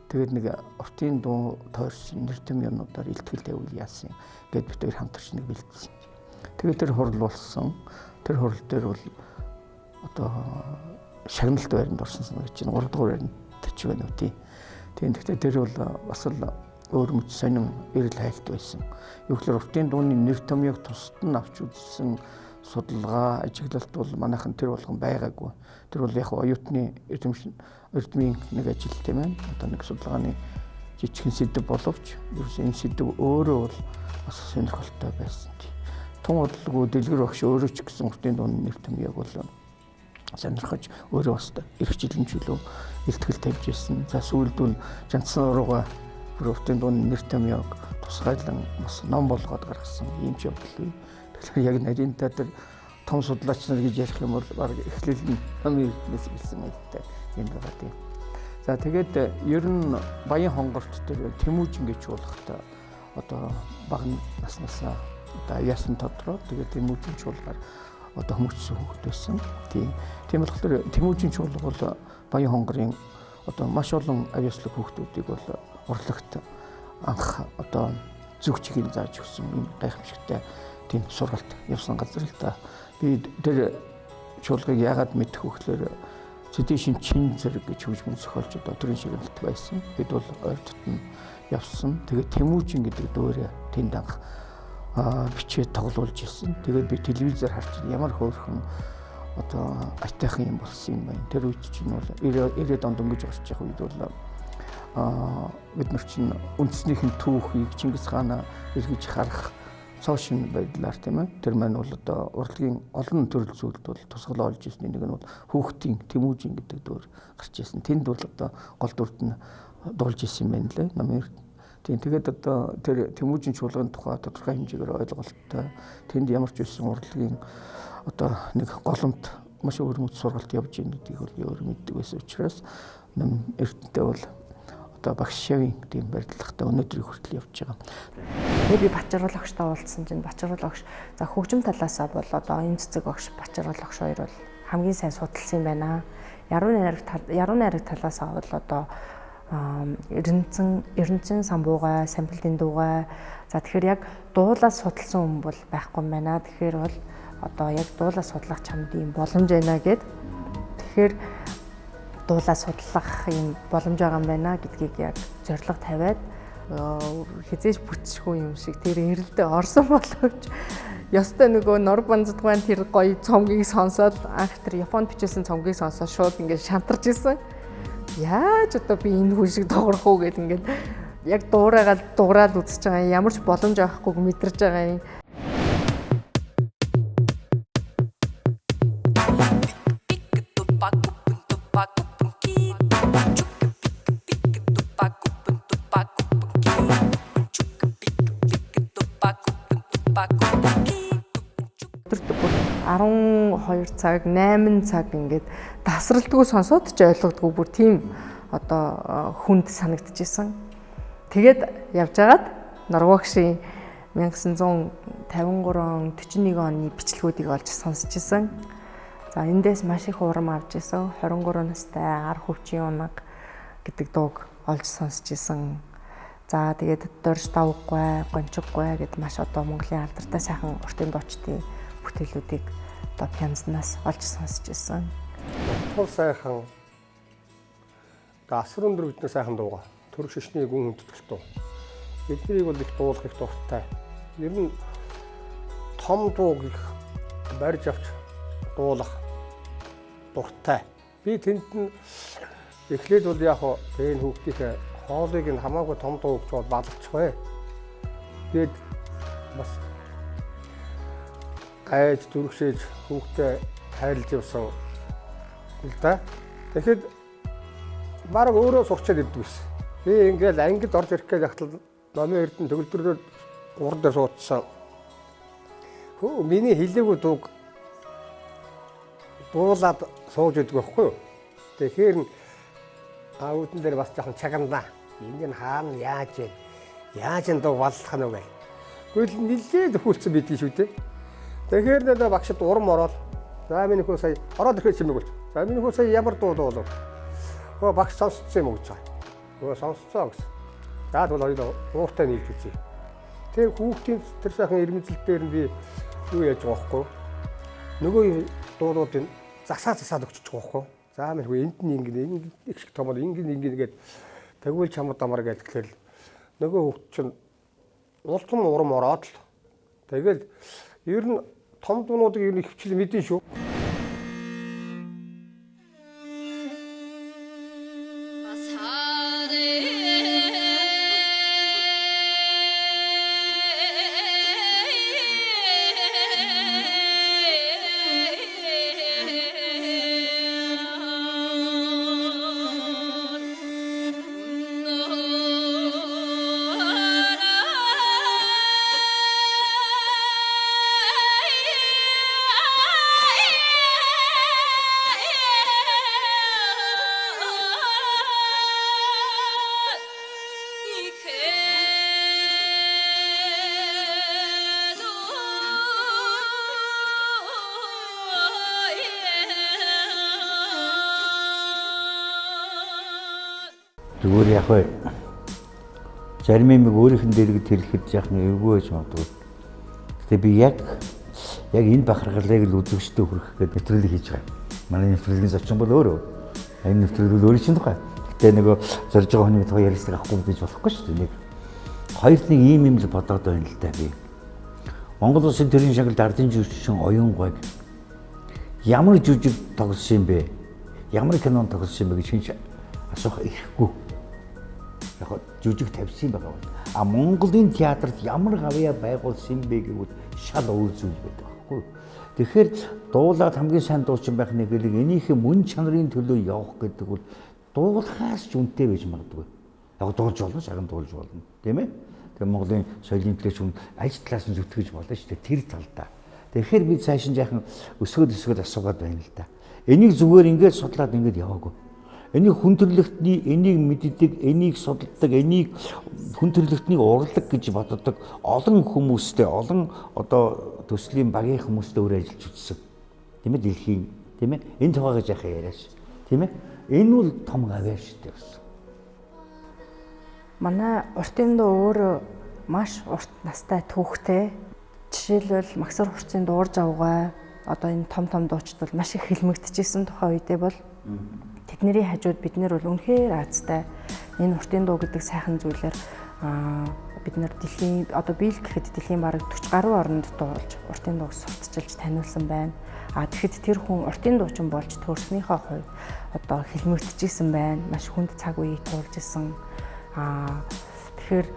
тэгээд нэг уртын дуу тойрсон нэр томьёонуудаар илтгэл тавьвал яасан гэд бид хоёр хамтарч нэг бэлдсэн. Тэгээд тэр хурал болсон. Тэр хурал дээр бол одоо шагналт байранд орсон санагдаж байна. 3 дугаар байранд тачих байна үү тий. Тийм гэхдээ тэр бол бас л өөр мэт сонин эрэл хайлт байсан. Юу гэхээр уртын дууны нэр томьёог тусад нь авч үзсэн судалгаа, ажиглалт бол манайхан тэр болгон байгаагүй. Тэр бол яг оюутны эрдмийн нэг ажил тийм ээ. Одоо нэг судалгааны жижигхэн сэдв боловч ерөөс энэ сэдв өөрөө бол бас сонирхолтой байсан. Тун бодлого дэлгэр багш өөрөө ч гэсэн уртын дууны нэр томьёог бол сонирхож өөрөө бас эрхчлэн чөлөө илтгэл тавьж ирсэн. За сүүлд нь Жанссан урууга уртын дууны нэр томьёог тусгайлан бас ном болгоод гаргасан юм ч явдал. Тэгэхээр яг нарийнтаа тэр том судлаач нар гэж ярих юм бол баг эхлэл нь номын эрдэнэс гэлсэн мэйттэй юм байгаа тийм. За тэгээд ер нь Баян хонгорт тэр Тэмүүжин гэж чуулгахтаа одоо бага наснасаа одоо яасан тодроо тэгээд Тэмүүжин чуулгаар одоо хүмүүжсэн хүүхэд байсан. Тийм болохоор Тэмүүжин чуулга бол Баян хонгорын одоо маш олон авьяаслаг хүүхдүүдийг бол урлагт анх одоо зүг чигийг зааж өгсөн юм гайхамшигтай тийм сургалт явсан газар л та. Би тэр чуулгыг яагаад мэдэх вэ гэхээр Цэдишин чин зэрэг гэж хөгжмөн зохиолч одоо төрийн шагналт байсан. Бид бол ойр дотн явсан. Тэгээд Тэмүүжин гэдэг дөөрэ тэнд анх бичээд тоглуулж ирсэн. Тэгээд би телевизээр харж ямар хөөрхөн одоо айтайхан юм болсон юм байна. Тэр үед чинь бол 90-ад онд өнгөж гарч явах үед бол бид нар чинь үндэснийхэн түүхийг Чингис хаана эргэж харах цоошин байдлаар тийм ээ. Тэр маань бол одоо урлагийн олон төрөл зүйлд бол тусгал олж ирсний нэг нь бол хүүхдийн Тэмүүжин гэдэг дөөр гарч ирсэн. Тэнд бол одоо гол дүрд нь дуулж ирсэн юм байна лээ. Намын тийм тэгээд одоо тэр Тэмүүжин чуулганы тухай тодорхой хэмжээгээр ойлголттой. Тэнд ямар ч үсэн урлагийн одоо нэг голомт маш өрмөц сургалт явж байгаа гэдгийг бол өөр мэддэг байсан учраас нам эрдэнэтэй бол одоо багш шавийн тийм барилгатай өнөөдрийг хүртэл явж байгаа. Тэгээд би Бачаргал багштай уулзсан чинь Бачаргал багш за хөгжим талаасаа бол одоо энэ цэцэг багш Бачаргал багш хоёр бол хамгийн сайн судалсан юм байна. Яруу найраг талаасаа бол одоо Эрдэнэцэн самбуугай, самбилдын дуугай. За тэгэхээр яг дуулаас судалсан хүн бол байхгүй юм байна. Тэгэхээр бол одоо яг дуулаас судлах чамд юм боломж байна гэд. Тэгэхээр дуулаа судлах юм боломж байгаа юм байна гэдгийг яг зорилго тавиад хизээж бүтчихгүй юм шиг тэр эрэлдээ орсон боловч ёстой нөгөө нор банздгайн тэр гоё цомгийг сонсоод анх тэр Японд бичсэн цомгийг сонсоод шууд ингээд шантарч исэн. Яаж одоо би энэ хүн шиг тоглох уу гэд ингээд яг дуурайгаад үзэж байгаа юм ямар ч боломж авахгүй мэдэрч байгаа юм. Өдөрт 12 цаг, 8 цаг ингээд тасралтгүй сонсоод ч ойлгодгүй бүр тийм одоо хүнд санагдчихсан. Тэгээд явж агаад Норвегийн 1953-41 оны бичлэгүүдийг олж сонсч ирсэн. За эндээс маш их урам авч ирсэн. 23 настай ар хөвчийн унаг гэдэг дууг олж сонсч ирсэн. За тэгээд дорж давггүй, гончиггүй гэд маш одоо Монголын алдартай сайхан уртын дуучдын бүтээлүүдийг одоо пянзнаас олж сонсч ирсэн. Тул сайхан асар өндөр бидний сайхан дууга. Төрөг шишний гүн хүндэтгэлт дуу. Эднийг бол их дуулах их дуртай. Ер нь том дууг их барьж авч дуулах дуртай. Би тэнд нь эхлээд бол яг энэ хүүхдийн хоолыг нь хамаагүй том дуу гэж бол бадарчих бай. Тэгээд бас гайж дүрхшээж хүүхдэд хайрлаж явсан л да. Тэгэхэд бараг өөрөө сурчаад ирдэг байсан. Би ингээл ангид орж ирэх гэж ахтал номын эрдэнэ төгөлдрөөр урд дээр суудсан. Хөө миний хэлээгүй дууг дуулаад сууж идэх байхгүй юу? Тэгэхээр аудын дээр бас жоохон чагнаа. Энийг хаана яаж дуу баллах нь вэ? Гэхдээ нэлээд өхүүлсэн бидгийг шүү дээ. Тэгэхээр нэ багшд урам ороод за миний хөө сая ороод ирэхэд чимээг болч. За миний хөө сая ямар дуу дуулав? Хөө багш сонсцсон юм уу гэж байна. Хөө сонсцоо гэсэн. За бол хоёул ууртай нийлж үзье. Тэр хүүхдийн тэр сайхан ирмэзэл дээр нь би юу яаж байгаа байхгүй юу? Нөгөө дуулуудын засаад өгчих жоохгүй юу? За мэрхүү энд нь ингэ их шиг том ингэ гээд тэгвэл чамд амар гэж тэгэхээр нөгөө хүүхд чинь улцсан урам ороод л тэгэл ер нь том дуунуудыг ер нь хөвчл мэдэн шүү. Зүгээр яг бай. Зарим юм өөрийнх нь дэргэд хэлэхэд яахны эвгүй байж магадгүй. Гэтэ би яг энэ бахархлыг л үзэгчтэй хүргэх гэдэг нэвтрүүлэг хийж байгаа. Манай нэвтрүүлгийн зочин бол өөрөө. Энэ нэвтрүүлэг бол өөрийн чинь тухай. Гэтэ нөгөө зорж байгаа хүний тухай ярилцлага авахгүй гэж болохгүй шүү дээ. Хоёрт нэг ийм л бодоод байна л да би. Монгол улсын төрийн шагналд ардын жүжигчин Оюун гойг ямар жүжиг тоглосон юм бэ? Ямар кинон тоглосон юм бэ гэж хинч асуух ирэхгүй. Яг жүжиг тавьсан байгаа бол Монголын театрт ямар гавьяа байгуулсан бэ гэвэл шал өөр зүйл байдаг байхгүй. Тэгэхээр дуулаад хамгийн сайн дуучин байх нэг л энийхээ мөн чанарын төлөө явах гэдэг бол дуулахаас ч үнэтэй байж магадгүй. Яг дуулж болно, шагнал дуулж болно, тийм ээ? Тэгээ Монголын соёлын төлөөч хүн аль талаас нь зүтгэж болно шүү дээ тэр талдаа. Тэгэхээр би цааш нь яхан өсгөөд асуугаад байна л да. Энийг зүгээр ингээд судлаад ингээд яваагүй. Энийг хүн төрлөختний энийг мэддэг, энийг судалдаг, энийг хүн төрлөختний урлаг гэж боддог олон хүмүүстэй, олон одоо төслийн багийн хүмүүстэй өөр ажиллаж үзсэн. Тийм ээ дэлхийн, тийм ээ? Энэ тухайгаа яхаа яриаш. Тийм ээ? Энэ бол том гавьяа шүү дээ бас. Манай уртын дуу өөрөө маш урт настай түүхтэй. Жишээлбэл Магсар хурцын дуурж авгаа одоо энэ том дуучид бол маш их хэлмэгдэжсэн тухай үедээ бол тэдний хажууд бид нэр бол үнэхээр аазтай энэ уртын дуу гэдэг сайхан зүйлээр бид нар дэлхийн одоо биел гэхэд дэлхийн бараг 40 гаруй орнд дуулж уртын дууг сурталчилж таниулсан байна. Тэгэхэд тэр хүн уртын дуучин болж төрснийхөө хувьд одоо хэлмэгдэжсэн байна. Маш хүнд цаг үеийг туулж исэн. Тэгэхээр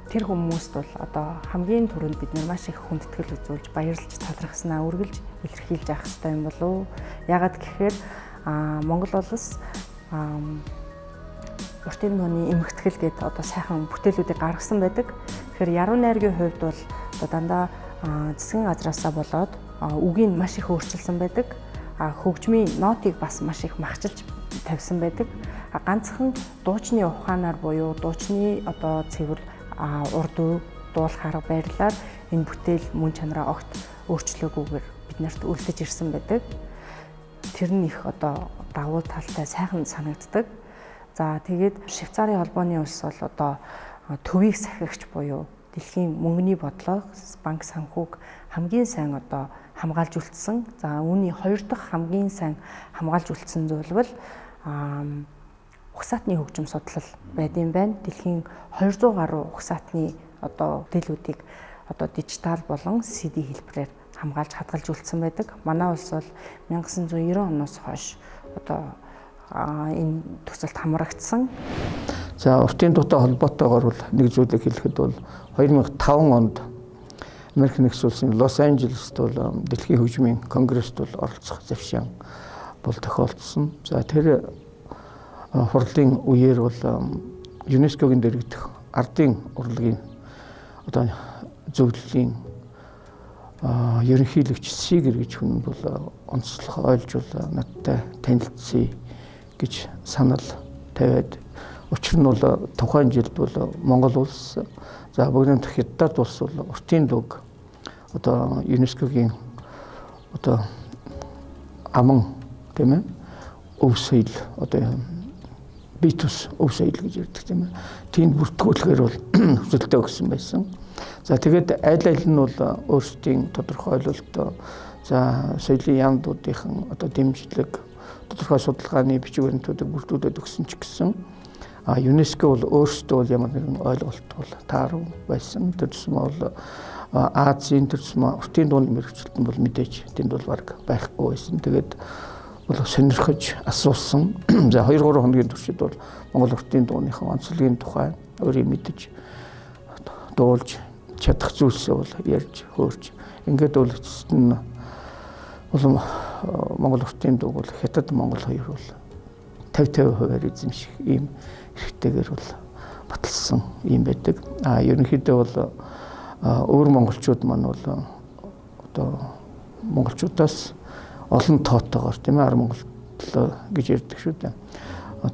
тэр хүмүүст бол одоо хамгийн түрүүнд бид нар маш их хүндэтгэл үзүүлж баярлж талархснаа үргэлж илэрхийлж явах хэрэгтэй юм болов уу? Яагаад гэхээр Монгол улс уртын дууны эмхтгэл гэдэг одоо сайхан бүтээлүүдийг гаргасан байдаг. Тэгэхээр яруу найргийн хувьд бол одоо дандаа засгийн газраасаа болоод үгийг маш их өөрчилсөн байдаг. Хөгжмийн нотыг бас маш их махчилж тавьсан байдаг. Ганцхан дуучны ухаанаар буюу дуучны одоо цэвэр урд дуулах арга барилаар энэ бүтээл мөн чанараа огт өөрчлөөгүйгээр биднэрт үлдэж ирсэн байдаг. Тэр нь их одоо давуу талтай сайхан санагддаг. За тэгээд Швейцарын холбооны улс бол одоо төвийг сахигч буюу дэлхийн мөнгөний бодлого, банк санхүүг хамгийн сайн одоо хамгаалж үлдсэн. За үүний хоёр дахь хамгийн сайн хамгаалж үлдсэн зүйл бол угсаатны хөгжим судлал байдсан байна. Дэлхийн 200 гаруй угсаатны одоо бүтээлүүдийг одоо дижитал болон CD хэлбэрээр хамгаалж хадгалж үлдсэн байдаг. Манай улс бол 1990 оноос хойш одоо энэ төсөлд хамрагдсан. За уртын дуутай холбоотойгоор бол нэг зүйлийг хэлэхэд бол 2005 онд Америк нэгдсэн улсын Лос Анжелест бол дэлхийн хөгжмийн конгресст бол оролцох завшаан бол тохиолдсон. За тэр хурлын үеэр бол ЮНЕСКОгийн дэргэдэх ардын урлагийн одоо зөвлөлийн ерөнхийлөгч Сигер гэж хүн бол онцлог ойлж бол надтай танилцъя гэж санал тавиад учир нь бол тухайн жилд бол Монгол улс за бүгд хятад улс бол уртын дууг одоо ЮНЕСКОгийн одоо аман тийм ээ өв соёл одоо битус өв соёл гэж ярьдаг тийм ээ тэнд бүртгүүлэхээр бол хүсэлтээ өгсөн байсан. За тэгээд аль нь бол өөрсдийн тодорхойлолт за соёлын яамдуудынхан одоо дэмжлэг тодорхой судалгааны бичиг баримтуудыг бүрдүүлээд өгсөн ч гэсэн ЮНЕСКО бол өөрсдөө бол ямар нэгэн ойлголт бол таарав байсан. Тэр тусмаа бол Азийн тэр тусмаа уртын дууны мэргэжилтэн бол мэдээж тэнд бол баг байхгүй байсан. Тэгээд бол сонирхож асуусан. За 2-3 хоногийн туршид бол Монгол уртын дууныхаа онцлогийн тухай өөрийн мэдэж дуулж чадах зүйлсээ бол ярьж хөөрж ингээд бол эцэст нь бол Монгол уртын дуу бол Хятад Монгол хоёр бол 50% эзэмших ийм эрхтэйгээр бол баталсан юм байдаг. Ерөнхийдөө бол өөр монголчууд маань бол одоо монголчуудаас олон тоотойгоор тийм ээ ар Монгол гэж ярьдаг шүү дээ.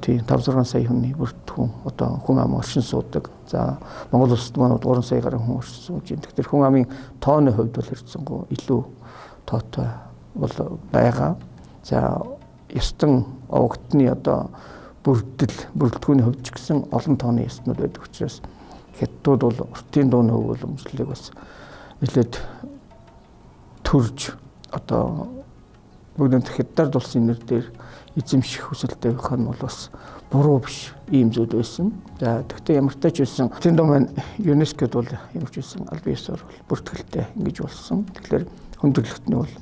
Тийм 5-6 сая хүний бүртгэн одоо хүн ам оршин суудаг. За Монгол улсад маань 3 сая гаруй хүн оршин сууж байна. Тэгэхээр хүн амын тооны хувьд бол хэрцэнгуй илүү тоотой бол байгаа. За ёстон овогтны одоо бүрэлдэхүүний хувьд ч гэсэн олон тооны ёстнууд байдаг учраас хятадууд бол уртын дууны хөв уламжлалыг бас нэлээд төрж одоо бүгд хятадд улсын нэр дээр эзэмших хүсэлтэй байх нь бол бас буруу биш ийм зүйл байсан. За тэгвэл ямар ч тач байсан уртын дуу маань ЮНЕСКОд бол ямар ч байсан аль биесээр бол бүртгэлтэй ингэж болсон. Тэгэхээр хүндрэлтний бол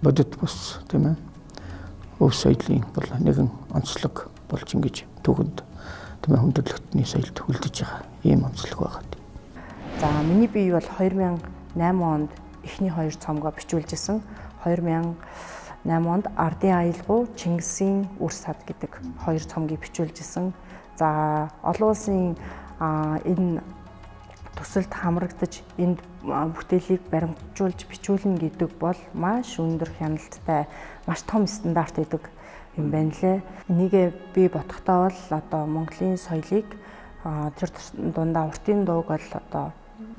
бодит бус тийм ээ өв соёлын бол нэгэн онцлог болж ингэж түүхэнд тийм ээ хүндрэлтний соёлд үлдэж байгаа ийм онцлог байгаа. За миний бие бол 2008 онд эхний 2 цомгоо бичүүлжсэн. 2008 онд Ардын аялгау Чингисийн үр сад гэдэг 2 цомгийг бичүүлжсэн. За олон улсын энэ төсөлд хамрагдаж энд бүтээлийг баримтжуулж бичүүлнэ гэдэг бол маш өндөр хяналттай, маш том стандарт гэдэг юм байна лээ. Энийг би бодохдоо бол одоо Монголын соёлыг тэр дундаа уртын дууг бол одоо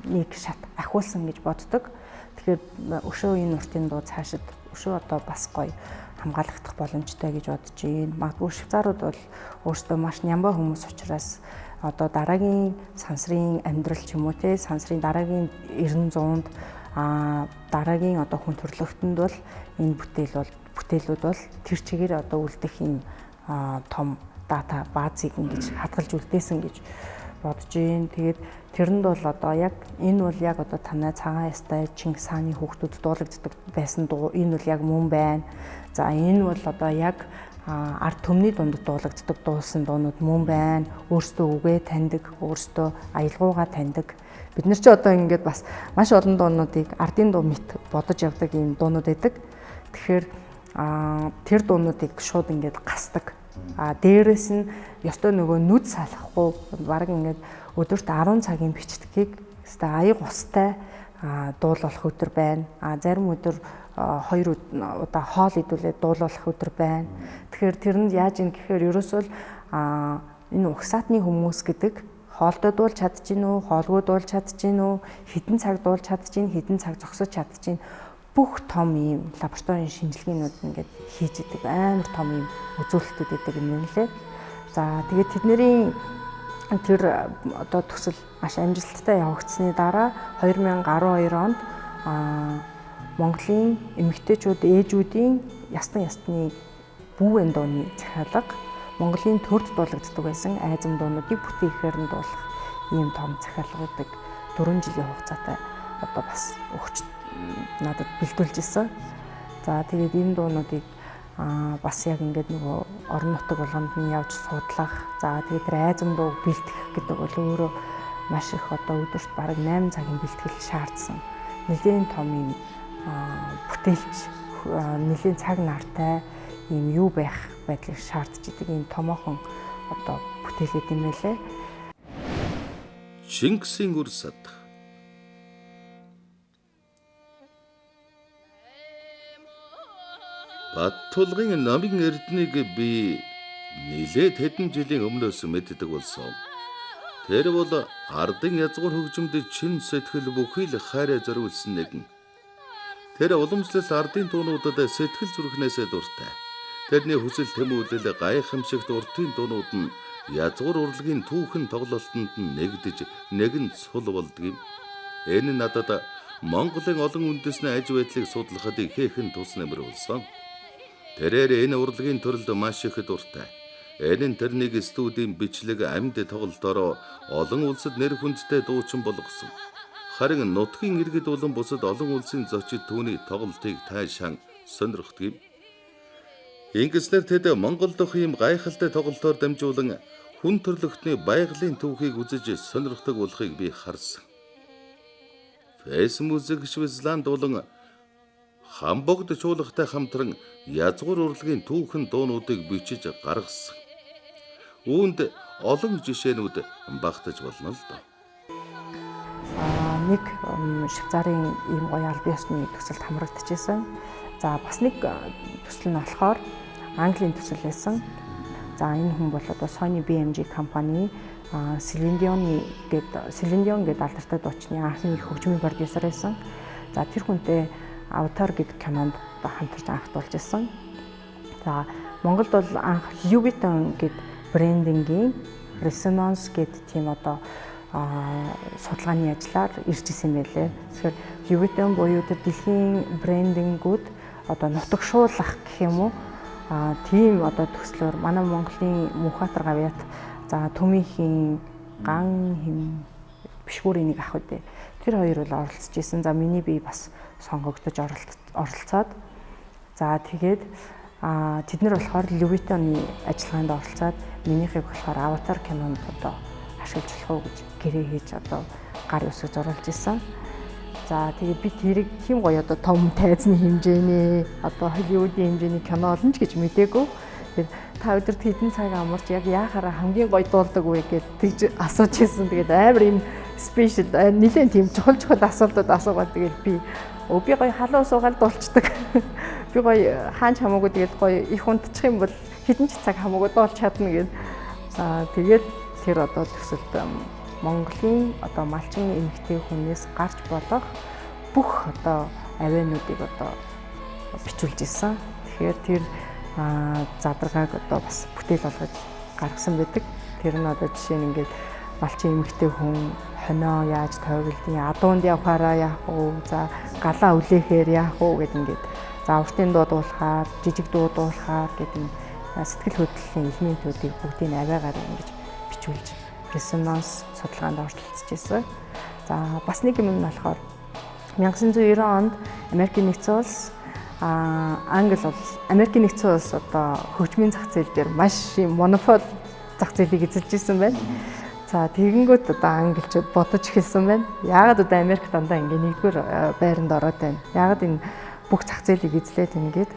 нэг шат ахиулсан гэж боддог. Тэгэхээр өшөө энэ уртын дуу цаашид өшөө одоо бас гоё хамгаалагдах боломжтой гэж бодож байна. Магадгүй швейцарууд бол өөрсдөө маш нямбай хүмүүс учраас одоо дараагийн сансрын амьдрал ч юм уу те сансрын дараагийн 90-100-д дараагийн одоо хүн төрөлхтөнд бол энэ бүтээлүүд бол тэр чигээр одоо үлдэх юм том дата баазыг ингэж хадгалж үлдээсэн гэж бодож байна. Тэгээд тэрэнд бол одоо яг энэ бол яг одоо танай цагаан ястай Чингис хааны хүүхдүүд дуулагддаг байсан дуу энэ бол яг мөн байна. За энэ бол одоо яг ард түмний дунд дуулагддаг дуулсан дуунууд мөн байна. Өөрсдөө үгээ таньдаг, өөрсдөө аялгаугаа таньдаг. Бид нар ч одоо ингээд бас маш олон дуунуудыг ардын дуу мэт бодож явдаг юм дуунууд байдаг. Тэгэхээр тэр дуунуудыг шууд ингээд гасдаг. Дээрээс нь ёстой нөгөө нүд салахгүй баг ингээд өдөрт 10 цагийн бичдгийг хэвээ аяг устай дуулуулах өдөр байна. Зарим өдөр 2 удаа хоол идүүлээд дуулуулах өдөр байна. Тэгэхээр тэрэнд яаж юм гэхээр ерөөсөө энэ угсаатны хүмүүс гэдэг хоолтой дуулж чадчих нү, хоолгүй дуулж чадчих нү, хідэн цаг дуулж чадчих, хідэн цаг зогсож чадчих. Бүх том ийм лабораторийн шинжилгээнүүд ингээд хийж идэг амар том ийм үзүүлэлтүүд идэг юм лээ. За тэгээд тэдний тэр одоо төсөл маш амжилттай явагдсны дараа 2012 онд Монголын эмэгтэйчүүд ээжүүдийн ястан ястны бүүвэн дууны захиалга Монголын төрд дуулагддаг байсан айзам дуунуудыг бүтээхээр нь дуулах ийм том захиалгуудыг 4 жилийн хугацаатай одоо бас өгч надад бэлдүүлж ирсэн. За тэгээд энэ дуунуудыг бас яг ингээд нөгөө орон нутаг болгонд нь явж судлах. За тэгээд тэр айзам дууг бэлтгэх гэдэг бол өөрөө маш их одоо өдөрт бараг 8 цагийн бэлтгэл шаардсан. Нэлийн том юм бүтээлч нэлийн цаг нартай юм юу байх байдлыг шаардж идэг юм томоохон одоо бүтээлүүд юм байлээ. Чингисийн үр сад. Баттулгын намын эрднийг би нилээд хэдэн жилийн өмнөөс мэддэг болсон. Тэр бол ардын язгуур хөгжимд чин сэтгэл бүхий л хайраа зориулсан нэгэн. Тэр уламжлал ардын дуунуудад сэтгэл зүрхнээсээ дуртай. Тэрний хүсэл тэмүүлэл гайхамшигт уртын дуунууд нь язгуур урлагийн түүхэн тоглолтод нэгдэж нэгэн сул болдгийм. Энэ надад Монголын олон үндэсний аж байдлыг судлахад ихээхэн тус нэмэр болсон. Тэрээр энэ урлагийн төрөлд маш их дуртай. Энэ нь тэрнийг студийн бичлэг амьд тоглолтоор олон улсад нэр хүндтэй дуучин болгосон. Харин нутгийн иргэд болон бусад олон улсын зочид түүний тоглолтыг таашаан сонирхдаг юм. Ингэснээр тэд Монгол дахь ийм гайхалтай тоглолтоор дамжуулан хүн төрлөختний байгалийн түүхийг үзэж сонирхдаг болохыг би харсан. Фэс музик Швейцарланд болон Хамбогд чуулгатай хамтран язгуур урлагийн түүхэн дуунуудыг бичиж гаргасан. Үүнд олон жишээнүүд багтаж болно л доо. Нэг Швейцарын ийм гоё албан ёсны төсөлд хамрагдчихсан. За бас нэг төсөл нь болохоор Английн төсөл байсан. За энэ хүн бол одоо Sony BMG компани Celine Dion гэдэг алдартай дуучны анхны хөгжмийн продюсер байсан. За тэр хүнтэй Avatar гэдэг кинонд хамтарч анх дуулж ирсэн. За Монголд бол анх Louis Vuitton гэдэг брендингийн Resonance гэдэг тийм одоо судалгааны ажлаар ирж исэн байлээ. Тэгэхээр Louis Vuitton буюу тэр дэлхийн брендингүүд одоо нутагшуулах гэх юм уу тийм одоо төслөөр манай Монголын Мөнхбаатар гавьяат за Төмөхийн ган хэм бишгүүрийн нэг ах үдэ. Тэр хоёр бол оролцож исэн. За миний бие бас сонгогдож оролцоод за тэгээд тэд нар болохоор Louis Vuitton-ы ажиллагаанд оролцоод минийхийг болохоор Avatar кинонд одоо ашиглаж болох уу гэж гэрээ хийж одоо гар үсэг зурулж исэн. За тэгээд би тэрийг тийм гоё одоо том тайзны хэмжээний одоо Холливуудын хэмжээний кино олно ч гэж мэдээгүй. Тэгээд та өдөрт хэдэн цаг амарч яг яахаараа хамгийн гоё дуулдаг вэ гэж тэгж асууж ирсэн. Тэгээд амар юм спешиал нэлээд тийм чухал асуултууд асуугаад тэгээд би гоё халуун суугаад дуулцдаг. Би гоё хаач хамаагүй тэгээд гоё их унтчих юм бол хэдэн ч цаг хамаагүй дуулж чадна гэд. Тэгээд тэр одоо төсөлд Монголын одоо малчин эмэгтэй хүнээс гарч болох бүх одоо авиануудыг одоо бичүүлж ирсэн. Тэгэхээр тэр задаргааг одоо бас бүтээл болгож гаргасан байдаг. Тэр нь одоо жишээ нь ингээд малчин эмэгтэй хүн хонио яаж тойролдгийг адуунд явахаараа яах вэ? За галаа үлээхээр яах вэ гэд ингээд за уртын дуу дуулахаар, жижиг дуу дуулахаар гэдэг сэтгэл хөдлөлийн элементүүдийг бүгдийг аваагаар ингэж бичүүлж Resonance судалгаанд оролцож ирсэн. За бас нэг юм нь болохоор 1990 онд Америкийн нэгдсэн улс Англи улс Америкийн нэгдсэн улс одоо хөгжмийн зах зээл дээр маш юм монопол зах зээлийг эзэлж ирсэн байна. За тэгэнгүүт одоо англичууд бодож эхэлсэн байна. Яагаад одоо Америк дандаа ингэ нэгдүгээр байранд ороод байна? Яагаад энэ бүх зах зээлийг эзлээд байна гэд.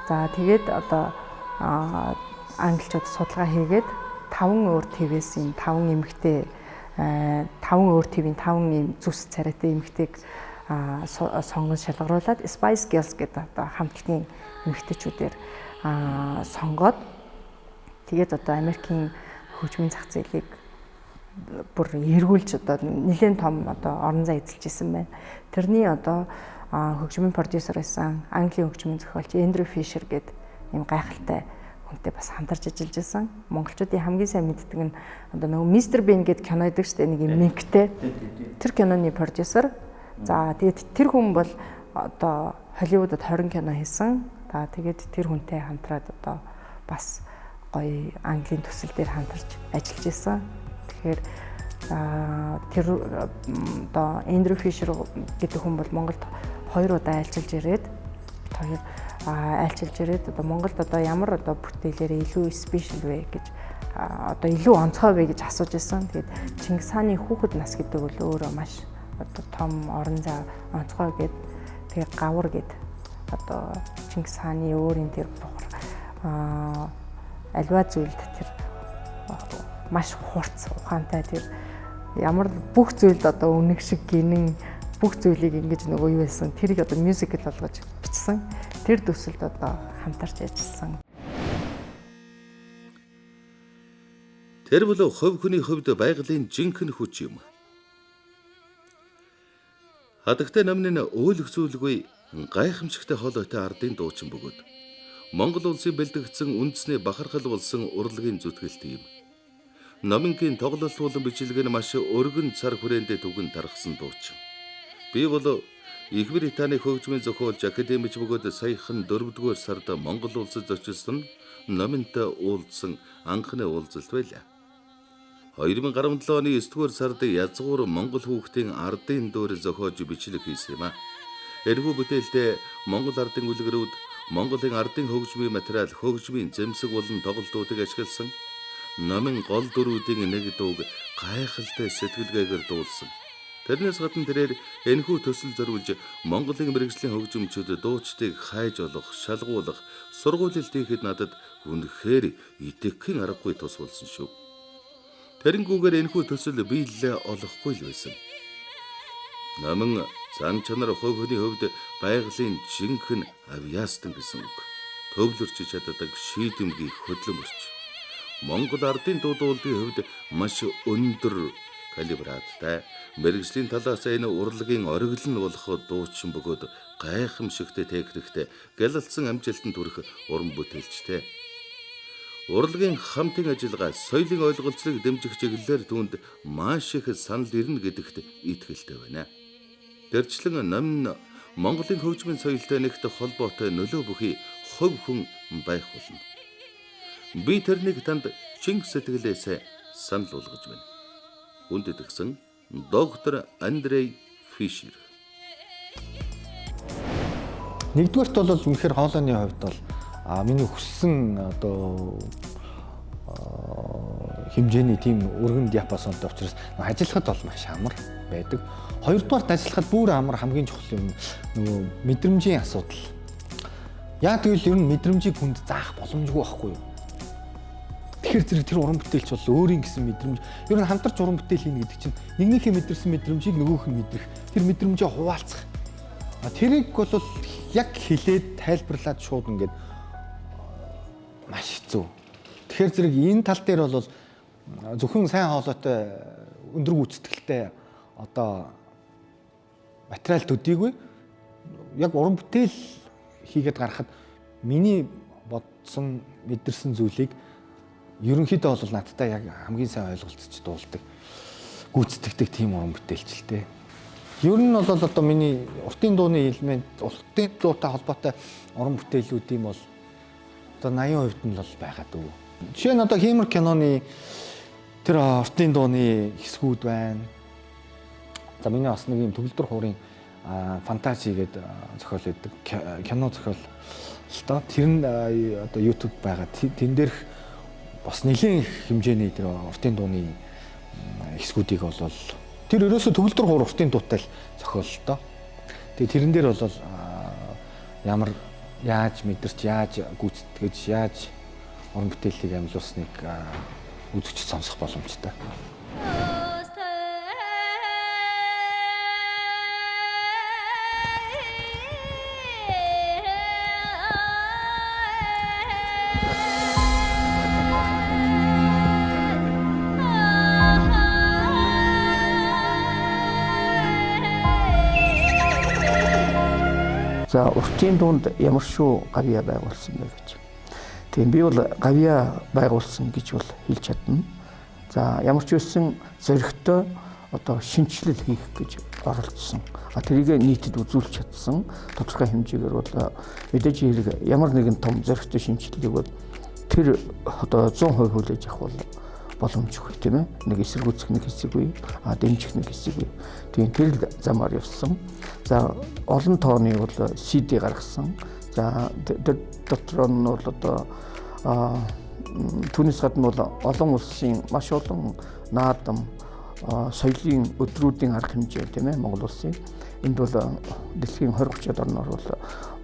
За тэгээд одоо англичууд судалгаа хийгээд 5 өөр твээс юм 5 эмэгтэй 5 өөр твийн 5 юм зүс царайтай эмэгтэйг сонгон шалгаруулад Spice Girls гэдэг одоо хамтлагийн эмэгтэйчүүдээр сонгоод тэгээд одоо Америкийн хөгжмийн зах зээлийг бүр эргүүлж одоо нэлээд том одоо орон зай эзэлж исэн байна. Тэрний одоо хөгжмийн продюсер байсан Английн хөгжмийн зохиолч Эндрю Фишер гэдэг юм гайхалтай хүнтэй бас хамтарч ажиллаж байсан. Монголчуудын хамгийн сайн мэддэг нь одоо нөгөө Мистер Бин гэдэг кино байдаг шүү дээ, нэг юм минктэй. Тэр киноны продюсер. За тэгээд тэр хүн бол одоо Холливуудад 20 кино хийсэн. За тэгээд тэр хүнтэй хамтраад одоо бас гоё Английн төсөл дээр хамтарч ажиллаж исэн. Тэгэхээр тэр одоо Эндрю Фишер гэдэг хүн бол Монголд 2 удаа айлчилж ирээд одоо Монголд одоо ямар одоо бүтээлээр илүү спешиал вэ гэж одоо илүү онцгой вэ гэж асууж ирсэн. Тэгээд Чингис хааны хүүхэд нас гэдэг бол өөрөө маш одоо том орон зай онцгой гэд тэгээд гавар гэд одоо Чингис хааны өөрийн тэр альва зүйлд тэр маш хурц ухаантай тэр ямар бүх зүйлд одоо үнэг шиг гинэн бүх зүйлийг ингэж нөгөө юу байсан тэрийг одоо мюзикл болгож бичсэн. Тэр төсөлд одоо хамтарч ажилласан. Тэр бол хувь хүний хувьд байгалийн жинхэнэ хүч юм. Хадагтай намны өөлгцүүлгүй гайхамшигтай хоолойтой ардын дуучин бөгөөд Монгол улсын бэлтгэгдсэн үндэсний бахархал болсон урлагийн зүтгэлт юм. Номингийн тоглолт болон бичлэг нь маш өргөн цар хүрээндээ түгэн тархсан дуучин. Би бол Их Британий хөгжмийн зохиолч академич бөгөөд саяхан 4-р сард Монгол улсад зочилсон номинтой уулзсан анхны уулзалт байлаа. 2017 оны 9-р сард язгуур Монгол хүүхдийн ардын дөөр зохиож бичлэг хийсэн юм а. Энэхүү бүтээлдээ Монгол ардын үлгэрүүд Монголын ардын хөгжмийн материал, хөгжмийн зэмсэг болон тоглолтуудыг ашигласан номын гол дүрүүдийн нэг дууг гайхалтай сэтгэлгээгээр дуулсан. Тэрнээс гадна тэрээр энэхүү төсөл зориулж Монголын мэрэгжлийн хөгжимчид дуучдыг хайж олох, шалгуулах, сургуулилт хийхэд надад үнэхээр итгэхийн аргагүй тус болсон шүү. Тэрэнгүүгээр энэхүү төсөл биелэлээ олохгүй л байсан. Намын зан чанар хувь хүний хувьд байгалийн жинхэнэ авьяастан гэсэн үг. Төвлөрч чаддаг шийдэмгий хөдлөмөрч. Монгол ардын дуудуулалтын хувьд маш өндөр калибраттай мэрэгжлийн талаас энэ урлагийн оргил нь болох дуучин бөгөөд гайхамшигт техниктэй гялалцсан амжилтанд хүрэх уран бүтээлчтэй. Урлагийн хамтын ажиллагаа соёлын ойлголцлыг дэмжих чиглэлээр түүнд маш их санал ирнэ гэдэгт итгэлтэй байна. Тэрчлэн ном Монголын хөгжмийн соёлтой нэгт холбоотой нөлөө бүхий хувь хүн байх болно. Би тэрнийг танд чин сэтгэлээсээ санал болгож байна. Хүндэт гисэн доктор Андрей Фишер. Нэгдүгээрт бол үнэхээр хоолойны хувьд бол миний хүссэн одоо хэмжээний тийм өргөн диапазонтой учраас ажиллахад бол маш амар байдаг. Хоёрдугаарт ажиллахад бүр амар хамгийн чухал юм нөгөө мэдрэмжийн асуудал. Яа тэгвэл ер нь мэдрэмжийг хүнд заах боломжгүй байхгүй юу? Тэгэхээр зэрэг тэр уран бүтээлч бол өөрийн гэсэн мэдрэмж ер нь хамтарч уран бүтээл хийнэ гэдэг чинь нэгнийхээ мэдэрсэн мэдрэмжийг нөгөөх нь мэдрэх тэр мэдрэмжээ хуваалцах. Тэрийг бол яг хэлээд тайлбарлаад шууд ингээд маш хэцүү. Тэгэхээр зэрэг энэ тал дээр бол зөвхөн сайн хоолойтой өндөр гүйцэтгэлтэй одоо материал төдийгүй яг уран бүтээл хийгээд гарахад миний бодсон мэдэрсэн зүйлийг ерөнхийдөө бол надтай яг хамгийн сайн ойлголцож дуулдаг, гүйцэтгэдэг тийм уран бүтээлчтэй. Ер нь бол одоо миний уртын дууны элемент, уртын дуутай холбоотой уран бүтээлүүд юм бол одоо 80% нь бол байгаад өв. Жишээ нь одоо Хиймэр киноны тэр уртын дууны хэсгүүд байна. За миний бас нэг юм төгөлдөр хуурын фантази гэдэг зохиол өгдөг кино зохиол л доо. Тэр нь одоо YouTube байгаа. Тэн дээрх бас нэлийн хэмжээний тэр уртын дууны хэсгүүдийг бол тэр ерөөсө төгөлдөр хуур уртын дуутай л зохиол л доо. Тэгээ тэрэн дээр бол ямар яаж мэдэрч, яаж гүйцэтгэж, яаж уран бүтээлийг амьлуулсныг үзэж сонсох боломжтой. За уртын дуунд ямар шүү гавья байгуулсан бэ гэж. Тийм би бол гавья байгуулсан гэж бол хэлж чадна. За ямар ч үсэн зөрөгтэй одоо шинжилэл хийх гэж оролцсон. Тэрийг нийтэд үзүүлж чадсан тодорхой хэмжээгээр бол мэдээж хэрэг ямар нэгэн том зөрөгтэй шинжилгээг бол тэр одоо 100% хүлээж авах бол боломжгүй тийм ээ. Нэг эсэргүүцэх нэг хэсэггүй, дэмжих нэг хэсэггүй. Тийм тэр л замаар явсан. За олон тооны бол CD гаргасан. За тэр дотор нь бол одоо түүнээс гадна бол олон улсын маш олон наадам соёлын өдрүүдийн арга хэмжээ тийм ээ Монгол улсын энд бол дэлхийн 20-30 орноор бол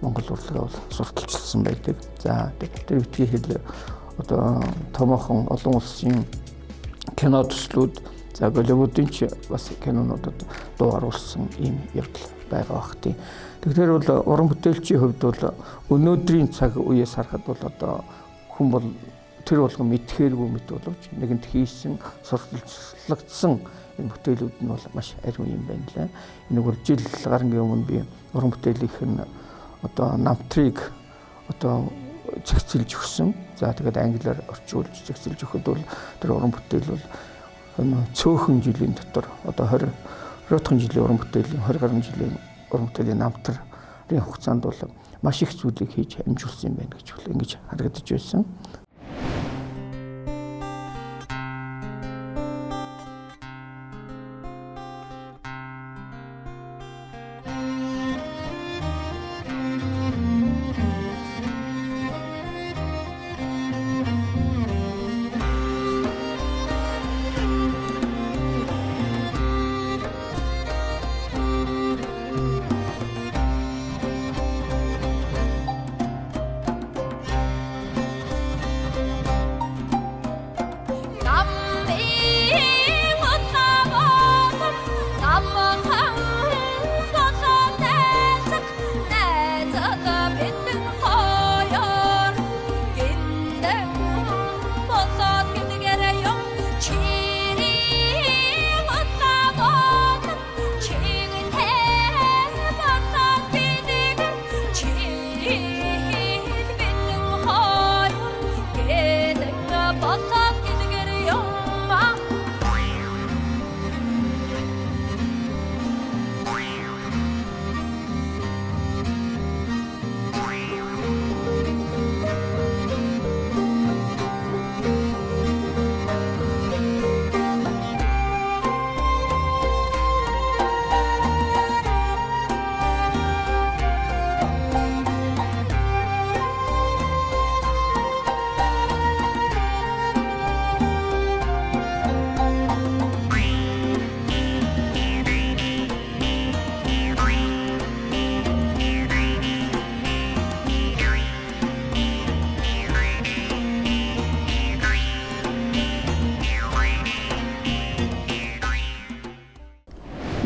Монгол урлагаа бол сурталчилсан байдаг. За тэр битгий хэл одоо томоохон олон улсын кино төслүүд за Голливуудын ч бас кинонуудад дуу оруулсан ийм явдал байгаа бах тийм. Тэгэхээр бол уран бүтээлчийн хувьд бол өнөөдрийн цаг үеэс харахад бол одоо хүн бол тэр болгон мэдхээргүй мэт боловч нэгэнт хийсэн сурталчлагдсан энэ бүтээлүүд нь бол маш ариун юм байна лээ. Энийг бол жил гарангийн өмнө би уран бүтээлийнх нь одоо намтрыг одоо зэгцэлж өгсөн. За тэгээд англиар орчуулж зэгцэлж өгөхөд бол тэр уран бүтээл бол цөөхөн жилийн дотор одоо 20 жилийн уран бүтээлийн 20 гаруй жилийн уран бүтээлийн намтрын хугацаанд бол маш их зүйлийг хийж амжуулсан юм байна гэж бол ингэж харагдаж байсан.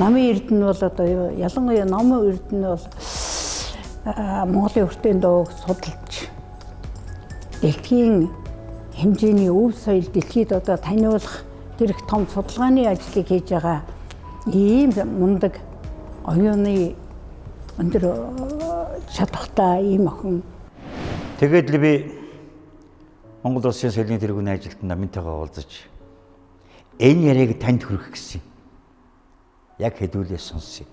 Намын эрдэнэ бол одоо ялангуяа номын эрдэнэ бол Монголын өртөө дууг судалж дэлхийн хэмжээний өв соёл дэлхийд одоо таниулах тэр их том судалгааны ажлыг хийж байгаа ийм мундаг оюуны өндөр чадвартай ийм охин. Тэгээд л би Монгол Улсын соёлын тэргүүний ажилд намынтайгаа уулзаж энэ яриаг танд хүргэх гэсэн. Яг хэдүүлээ сонсъё.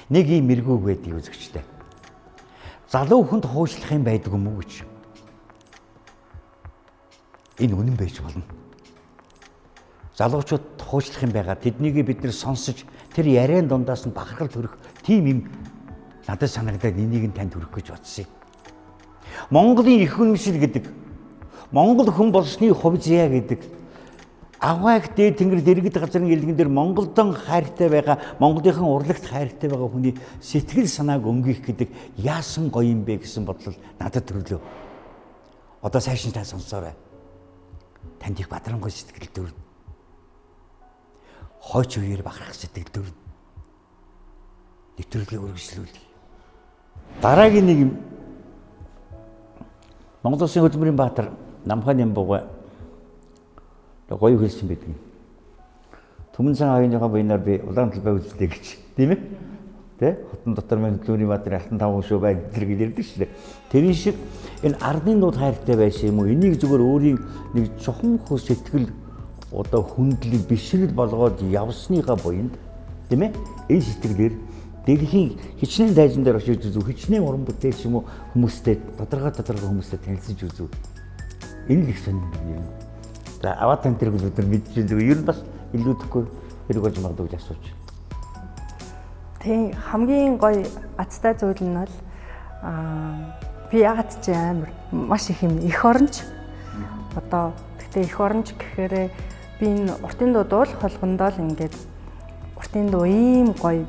Нэг юм мэргүүг байдгийг үзэгчтэй. Залуу хүнд хуушлах юм байдаг юм уу гэж. Энэ үнэн байж болно. Залуучууд хуушлах юм байгаа. Тэднийг бид нэр сонсож тэр яриан дундаас нь бахархал төрөх тийм юм надад санагдаад энийг нь танд хүргэх гэж бодсон юм. Монголын их үнэмшил гэдэг, Монгол хүн болсны хувь заяа гэдэг авааг дээд тэнгэр дэргэд газрын илгэн дээр Монголдон хайртай байгаа, Монголынхан урлагт хайртай байгаа хүний сэтгэл санааг өнгөх гэдэг яасан гоё юм бэ гэсэн бодлол надад төрлөө. Одоо сайшин та сонсоорой. Танд их бадрангуй сэтгэл төрнө. Хойч үеэр бахарх сэтгэл төрнө. Нэвтрүүлгийг үргэлжлүүлье. Дараагийн нэг юм Монгол Улсын хөдөлмөрийн баатар Намхан Нямбуга гоё хэлсэн байдаг. Түмэн сан хаяныхаа буйнаар би улаан талбай үзлээ гэж. Тийм ээ? Тэ? Хотон дотор мэн хөдөлмөрийн баатар алтан таван шүү байна гэж ярьдаг шүү дээ. Тэрийн шиг энэ ардны нууд хайртай байсан юм уу? Энийг зүгээр өөрийн нэг чухам хөө сэтгэл одоо хүндлэг бишрэл болгоод явсныхаа буйнд тийм ээ? Энэ сэтгэлээр дэлхийн хичнээн дайзан дээр очиж үзүү, хичнээн уран бүтээлч юм уу хүмүүстэй тодорхой хүмүүстэй танилцж үзүү. Энэ л их сонирхолтой юм. За аваад тань тэрг л өдөр мэдчихсэн зүгээр ер нь бас илүүдэхгүй хэрэг болж магадгүй гэж асууж. Тийм хамгийн гоё азтай зүйл нь бол би ягаад ч амар маш их юм эх оронч одоо гэхдээ эх оронч гэхээр би энэ уртын дуу дуулах болгондоо л ингээд уртын дуу ийм гоё,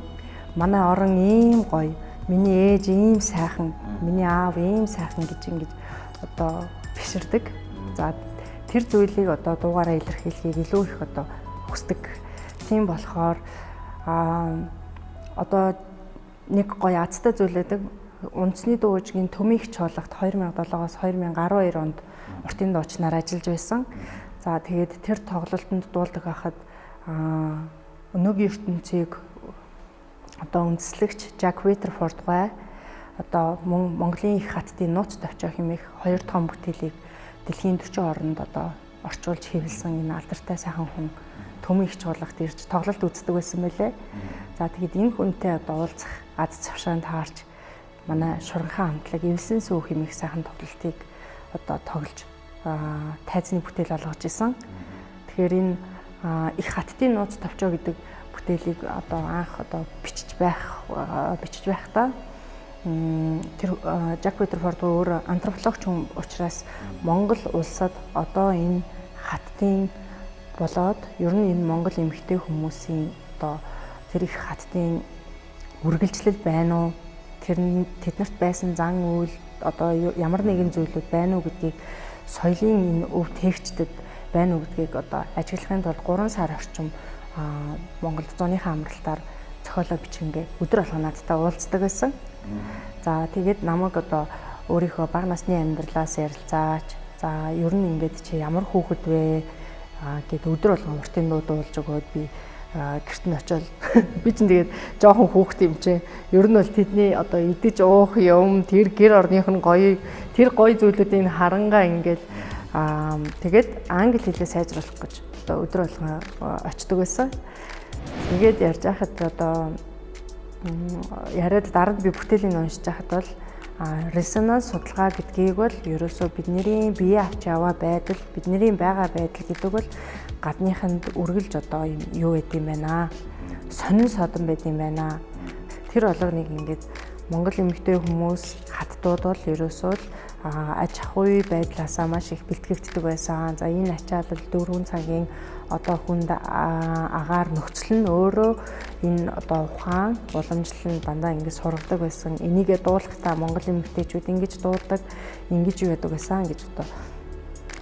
манай орон ийм гоё, миний ээж ийм сайхан, миний аав ийм сайхан гэж ингэж одоо биширдэг. За тэр зүйлийг одоо дуугаараа илэрхийлэхийг илүү их одоо хүсдэг. Тийм болохоор одоо нэг гоё азтай зүйл байдаг. Үндэсний дуу хөгжгийн төмийг чуулгад 2007-оос 2012 онд уртын дуучнаар ажиллаж байсан. За тэгээд тэр тоглолтод дуулдаг байхад өнөөгийн ертөнцийг одоо үндэслэгч Jack Rutherford гай одоо Монголын их хаттын нууц товчоо хэмээх 2 том бүтээлийг дэлхийн 40 орнд одоо орчуулж хэвлсэн энэ алдартай сайхан хүн төмөн их чуулгад ирж тоглолт үздэг байсан байлээ. За тэгээд энэ хүнтэй одоо уулзах аз завшаанд таарч манай Шуранхан хамтлаг эвлсэн сүү хэмээх сайхан тоглолтыг одоо тоглож тайзны бүтээл олгож исэн. Тэгэхээр энэ их хаттын нууц товчоо гэдэг бүтээлийг одоо анх одоо бичиж байхдаа тэр Жак Веттерфорд өөр антропологч хүн учраас Монгол улсад одоо энэ хаттын болоод ер нь энэ Монгол эмэгтэй хүмүүсийн одоо тэр их хаттын үргэлжлэл байна уу? Тэднэрт байсан зан үйл одоо ямар нэгэн зүйлүүд байна уу гэдгийг соёлын энэ өв тээгчдэд байна уу гэдгийг одоо ажиглахын тулд 3 сар орчим Монголд зуныхаа амралтаар зохиолоо бичингээ өдөр алга надтай уулздаг байсан. За тэгээд намайг одоо өөрийнхөө бага насны амьдралаас ярилцаач. За ер нь ингээд чи ямар хүүхэд вэ гэд өдөр болгон уртын дуу дуулж өгөөд би гэрт нь очиод би чинь тэгээд жоохон хүүхэд юм чи. Ер нь бол тэдний одоо идэж уух юм тэр гэр орных нь гоё тэр гоё зүйлүүдийн харангаа ингээд тэгээд англи хэлээ сайжруулах гэж одоо өдөр болгон очдөг байсан. Тэгээд ярьж байхад одоо яриад дараад би бүтээлийн уншиж байхад бол резонанс судалгаа гэдгийг бол ерөөсөө бидний бие авч яваа байдал, бидний байгаа байдал гэдэг бол гадныханд үргэлж одоо юу байд юм байна. Сонин содон байд юм байна. Тэр болгоныг ингээд Монгол эмэгтэй хүмүүс хаттууд бол ерөөсөө аж ахуй байдлаасаа маш их бэлтгэгддэг байсан. За энэ ачаалал 4 цагийн одоо хүнд агаар нөхцөл нь өөрөө энэ одоо ухаан уламжлал нь дандаа ингэж сургадаг байсан. Энийгээ дуулахдаа монгол эмэгтэйчүүд ингэж дуулдаг, ингэж юу яадаг байсан гэж одоо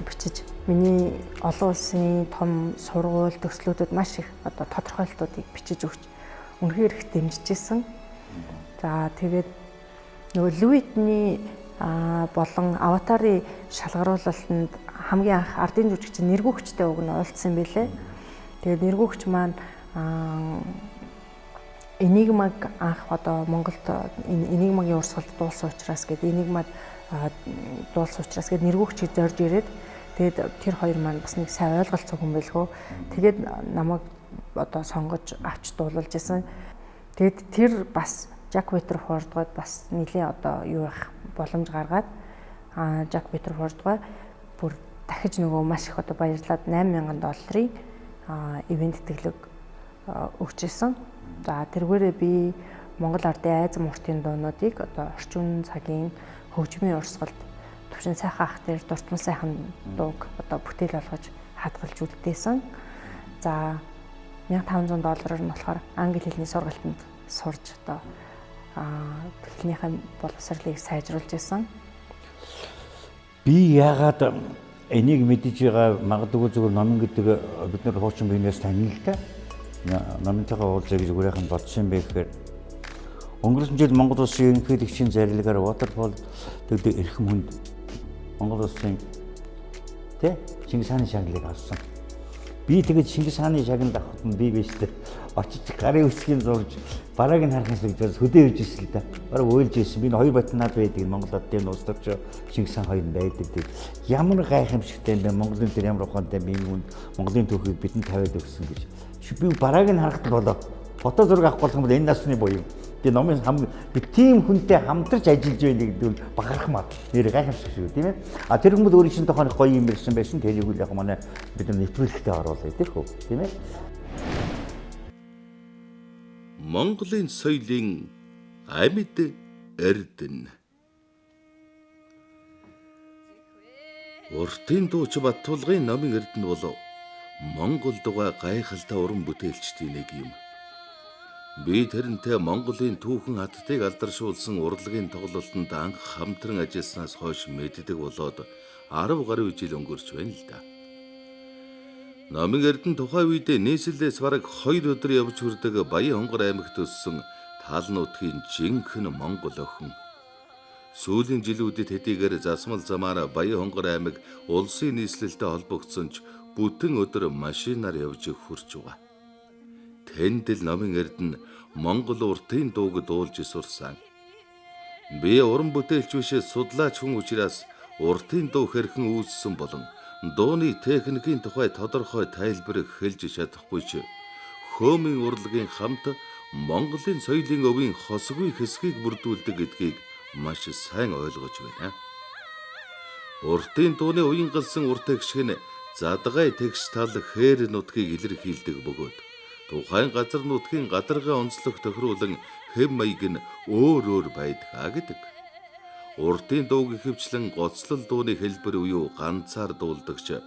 бичиж миний олон улсын том сургууль төслүүдэд маш их одоо тодорхойлолтуудыг бичиж өгч үнэхээр их дэмжижсэн. За тэгээд нөгөө Луитны болон аватарын шалгаруулалтанд хамгийн анх ардын жүжигч нэргүүгчтэй уг нь уулзсан байлээ. Тэгээд нэргүүгч маань Энигмаг анх одоо Монголд Энигмагийн урсгалд дуулсан учраас гээд Энигмад дуулсан учраас гээд нэргүүгчийг зорж ирээд тэгээд тэр хоёр маань бас нэг сайн ойлголцоо хүн байлгүй. Тэгээд намайг одоо сонгож авч дуулуулж исэн. Тэгээд тэр бас Жак Веттерфордгод бас нэлийн одоо юу их боломж гаргаад Жак Веттерфордгоо бүр дахиж нөгөө маш их одоо баярлаад $8,000 ивент тэтгэлэг өгчээсэн. За тэргээрээ би Монгол ардын айз муртын дуунуудыг одоо орчин цагийн хөгжмийн урсгалд төвшин сайхан ах дээр дуртан сайхан дууг одоо бүтээл болгож хадгалж үлдээсэн. За $1,500 нь болохоор англи хэлний сургалтанд сурж одоо хэлнийхэн боловсролыг сайжруулж исэн. Би яагаад энийг мэдэж байгаа магадгүй зүгээр номын гэдэг бид нар хуучин биенээс танил л да. Номынтойгоо уулзъя гэж зүгээрхэн бодсон юм бэ гэхээр өнгөрсөн жил Монгол улсын ерөнхий дэвшийн зарилгаар Waterfall гэдэг эрхэм хүнд Монгол улсын Чингис хааны шагналыг авсан. Би тэгээд Чингис хааны шагнал авахд нь би биштэй очиж гарын үсгийн зурж барааг нь харахын гэж хөдөө ирж ирсэн л да. Бараг уйлж ирсэн. Би 2 батнаад байдаг Монгол Ардын нууцлогч Чингис хаан хоёр байдаг. Ямар гайхамшигтай юм бэ? Монголын тэр ямар ухаантай би энэ Монголын түүхийг бидэнд тавиад өгсөн гэж. Би барааг нь харахад болоо фото зураг авах болох юм бол энэ насны буюу. Тэгээ номын би тийм хүнтэй хамтарч ажиллаж байна гэдэг нь бахархмаа. Нэр гайхамшиг шүү, тийм ээ. Тэр хүмүүс өөрийн чинь тохооны гоё юм ирсэн байсан. Тэрийг үл яг манай бид нэвтрүүлэгтээ оруулъя гэх хөө, тийм ээ. Монголын соёлын амьд эрдэнэ. Уртын дууч Баттулгын номын эрдэнэ бол Монгол дугай гайхалтай уран бүтээлчдийн нэг юм. Би тэрнтэй Монголын түүхэн хаттыг алдаршуулсан урлагийн тоглолтод анх хамтран ажилласнаас хойш мэддэг болоод 10 гаруй жил өнгөрч байна л да. Номын эрдэнэ тухайн үед нийслэлээс бараг 2 өдөр явж хүрдэг Баян хонгор аймагт өссөн тал нутгийн жинхэнэ монгол охин. Сүүлийн жилүүдэд хэдийгээр засмал замаар Баян хонгор аймаг улсын нийслэлтэй холбогдсон ч бүтэн өдөр машинаар явж хүрч байгаа. Тэнд л номын эрдэнэ Монгол уртын дууг дуулж сурсан. Би уран бүтээлч биш судлаач хүн учраас уртын дуу хэрхэн үүссэн болон дууны техникийн тухай тодорхой тайлбар хэлж чадахгүй ч хөөмийн урлагийн хамт Монголын соёлын өвийн хосгүй хэсгийг бүрдүүлдэг гэдгийг маш сайн ойлгож байна. Уртын дууны уянгалсан урт тэгшиг нь задгай тэгш тал хээр нутгийг илэрхийлдэг бөгөөд тухайн газар нутгийн гадаргай онцлог тохируулан хэм маяг нь өөр байдгаа гэдэг. Уртын дууг ихэвчлэн гоцлол дууны хэлбэр буюу ганцаар дуулдагч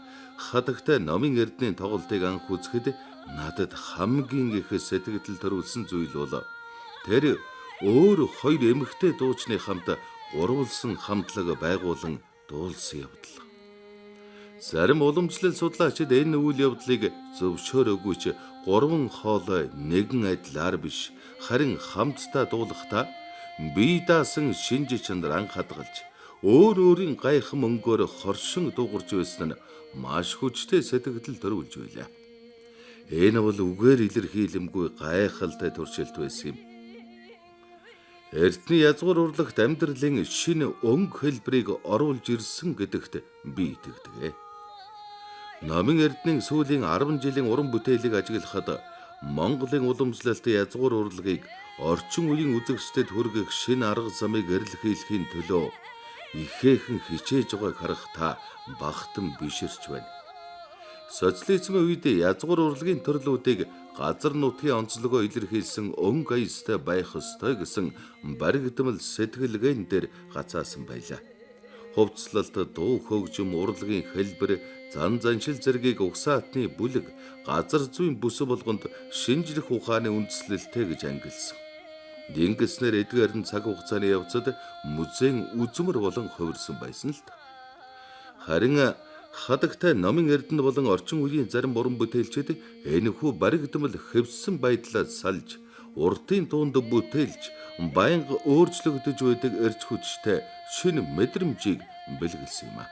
хатагтай номын эрдэнийн тоглолтыг анх үзэхэд надад хамгийн их сэтгэл төрүүлсэн зүйл бол тэр өөр хоёр эмэгтэй дуучны хамт гурвалсан хамтлаг байгуулан дуулсан явдал. Зарим уламжлал судлаачид энэ үйл явдлыг зөвшөөрөөгүй ч гурван хоол нэгэн адилаар биш харин хамтдаа дуулахдаа бие даасан шинж чанараа хадгалж өөрийн гайхам мөнгөөр хоршин дуугарч байсан нь маш хүчтэй сэтгэл төрүүлж байлаа. Энэ бол үгээр илэрхийлэмгүй гайхалтай туршилт байсан юм. Эрдэнэ язгуур урлагт амьдралын шинэ өнгө хэлбэрийг оруулж ирсэн гэдэгт би итгэдэг. Номын эрдэнийн сүүлийн 10 жилийн уран бүтээлийг ажиглахад Монголын уламжлалт язгуур урлагийг орчин үеийн үзэгчдэд хүргэх шинэ арга замыг эрэлхийлэхийн төлөө ихээхэн хичээж байгааг харах та багтан биширч байна. Социализмын үед язгуур урлагийн төрлүүдийг газар нутгийн онцлогоо илэрхийлсэн өнгө аястай байх ёстой гэсэн баригдмал сэтгэлгээн дээр гацаасан байлаа. Хувцлалт, дуу хөгжим, урлагийн хэлбэр, зан заншил зэргийг угсаатны бүлэг, газар зүйн бүс болгонд шинжлэх ухааны үндэслэлтэй гэж ангилсан. Ингэснээр эдгээрн цаг хугацааны явцад музейн үзмэр болон хувирсан байсан л та. Харин хатагтай номын эрдэнэ болон орчин үеийн зарим уран бүтээлчид энэхүү баригдмал хэвссэн байдлаас салж уртын дуунд бүтээлж байнга өөрчлөгдөж байдаг эрч хүчтэй шинэ мэдрэмжийг бэлгэлсэн юм а.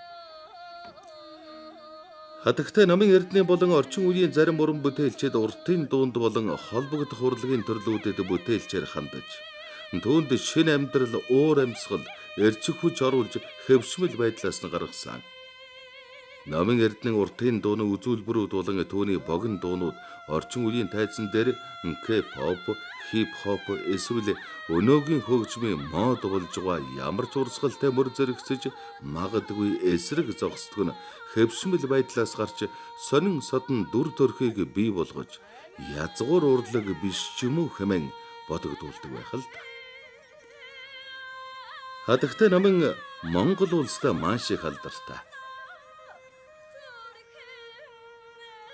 Хатагтай номын эрдэнэ болон орчин үеийн зарим уран бүтээлчид уртын дуунд болон холбогдох урлагийн төрлүүдэд бүтээлчээр хандаж түүнд шинэ амьдрал, уур амьсгал, эрч хүч оруулж хэвшмэл байдлаас нь гаргасан. Номын эрдэнийн уртын дууны үзүүлбэрүүд болон түүний богино дуунууд орчин үеийн тайзан дээр К-pop, хип-хоп эсвэл өнөөгийн хөгжмийн мод болж байгаа ямар ч урсгалтай мөр зэрэгцэж магадгүй эсрэг зогсдог нь хэвшмэл байдлаас гарч сонин содон дүр төрхийг бий болгож язгуур урлаг биш ч юм уу хэмээн бодогдуулдаг байх л та. Хатагтай номын Монгол улстай маш их алдартай.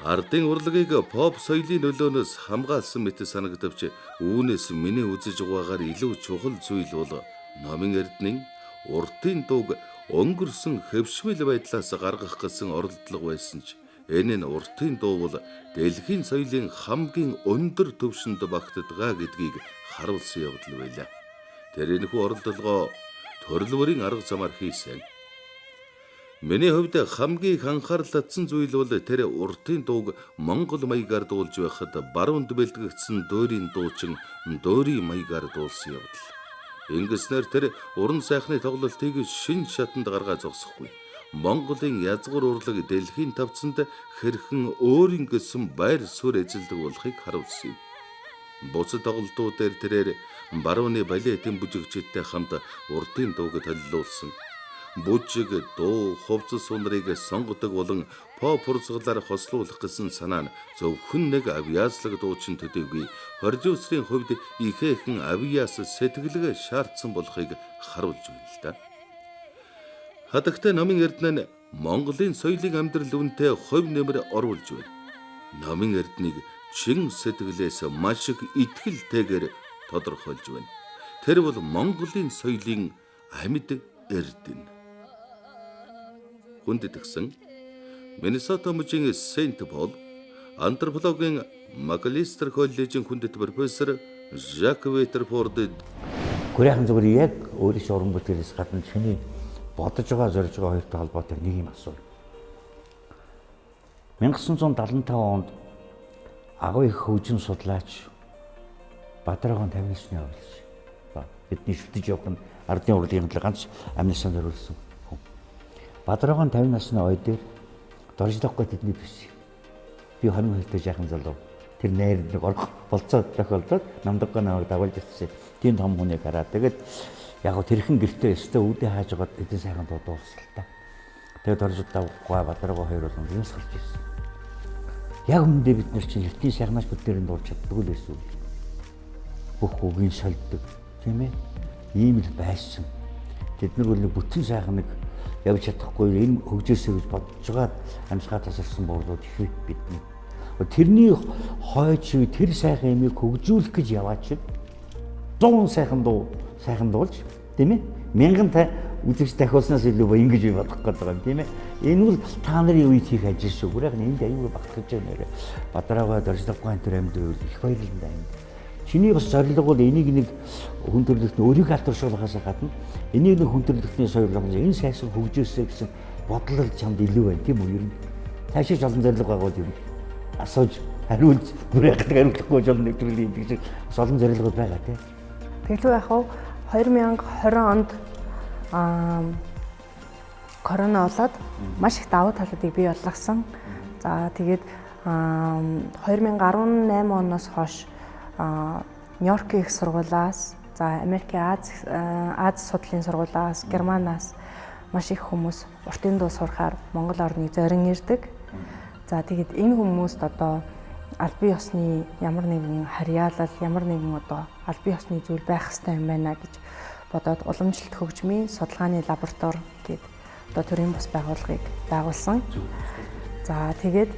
Ардын урлагийг поп соёлын нөлөөнөөс хамгаалсан мэт санагдавч үүнээс миний үзэж байгаагаар илүү чухал зүйл бол номын эрдэнийн уртын дууг өнгөрсөн хэвшмэл байдлаас гаргах гэсэн оролдлого байсан ч энэ нь уртын дуу бол дэлхийн соёлын хамгийн өндөр түвшинд багтдаг гэдгийг харуулсан явдал байлаа. Тэр энэхүү оролдлогоо төрөлбөрийн арга замаар хийсэн. Миний хувьд хамгийн их анхаарал татсан зүйл бол тэр уртын дууг монгол маягаар дуулж байхад баруунд бэлтгэгдсэн дөөрийн дуучин дөөрийн маягаар дуулсан явдал. Ингэснээр тэр уран сайхны тоглолтыг шин шатанд гаргаа зогсохгүй. Монголын язгуур урлаг дэлхийн тавцанд хэрхэн өөрийн гэсэн байр суурь эзэлдэг болохыг харуулсан юм. Бусад тоглолтууд дээр тэрээр барууны балетын бүжигчдтэй хамт уртын дууг төлөвлөсөн. Бүжиг, дуу, хувцас сунрыг сонгодог болон поп урсгалаар хослуулах гэсэн санаа нь зөвхөн нэг авьяаслаг дуучин төдийгүй продюсерийн хувьд ихээхэн авьяас сэтгэлгээ шаардсан болохыг харуулж байна л да. Хатагтай номын эрдэнэ нь Монголын соёлын амьдрал үнэтэй хувь нэмэр оруулж байна. Номын эрдэнийг чин сэтгэлээс маш их итгэлтэйгээр тодорхойлж байна. Тэр бол Монголын соёлын амьд эрдэнэ. Хүндэтгсэн Миннесота мужийн Сент Пол антропологийн Маклистер коллежийн хүндэт профессор Жак Ветерфорд Гүрээхэн зүгээр яг өөрийнхөө уран бүтээлээс гадна чиний бодож байгаа зорж байгаа хоёртой холбоотой нэг юм асуу. 1975 онд агуу их хөгжим судлаач Бадрагын 59-ны ойлж бидний шүтэж явах нь ардын урлагийн төлөө ганц амнистанд зориулсан. Бадрагын 50 насны ой дээр доржлохгүй тэдний биш. Би хоног хэлтэй жаахан залуу. Тэр найр нэг орох болцоод тохиолдоод намдаггүй намайг дагуулж ирсэн. Тийм том хүнийг хараад тэгээд яг гоо тэрхэн гэртээ өстө үүдээ хааж байгаа эдэн сайхан дуудуулсан л та. Тэгээд доржлохгүй Бадарга хоёр бол юм суулж ирсэн. Яг өмнөдөө бид нар чинь эртний сайхнаас бүднэрийн дуулж чаддгүй л байсан. Бүх үгийн сольдог, тийм ээ? Ийм л байсан. Тэд нар бол бүтэн сайхан нэг явж чадахгүй энэ хөгжөөсөө гэж бодож байгаа амьсгаа тасарсан буурлууд их бидний. Тэрний хойч тэр сайхан юмыг хөгжүүлэх гэж яваад чинь 100 сайхан дуулж тийм ээ 1000 үзэгч дахиулснаас илүү ингэж би бодох гээд байгаа юм тийм ээ. Энэ бол та нарын үед хийх ажил шүү. Гүрэх нь энд аюул багтаж байгаа нэрэ. Бадарга доржлохгүй тэр амьд их баярлалтай байна. Чиний бас зорилго бол энийг нэг хүн төрөлхтөнд өөрийг алдаршуулахаас гадна энийг нэг хүн төрөлхтний соёлог энэ сайхан хөгжөөсэй гэсэн бодлол чамд илүү байна тийм үү? Ер нь таашиж олон зорилго байгуул юм. Асууж хариулж бүрээ хариулахгүй жол нэг төрлийн юм гэж олон зорилгод байгаа тийм. Тэгэлгүй яг хав 2020 онд корона болоод маш их давуу талуудыг бий болгосон. За тэгээд 2018 оноос хойш Нью-Йоркийн их сургуулиас, за Америкийн Аз судлалын сургуулиас, Германаас маш их хүмүүс уртын дуу сурахаар Монгол орныг зорин ирдэг. За тэгээд энэ хүмүүст одоо аль бие усны ямар нэгэн харьяалал, ямар нэгэн одоо аль бие усны зүйл байх хэрэгтэй юм байна гэж бодоод уламжлалт хөгжмийн судалгааны лаборатори гэдэг одоо төрийн бас байгууллагыг байгуулсан. За тэгээд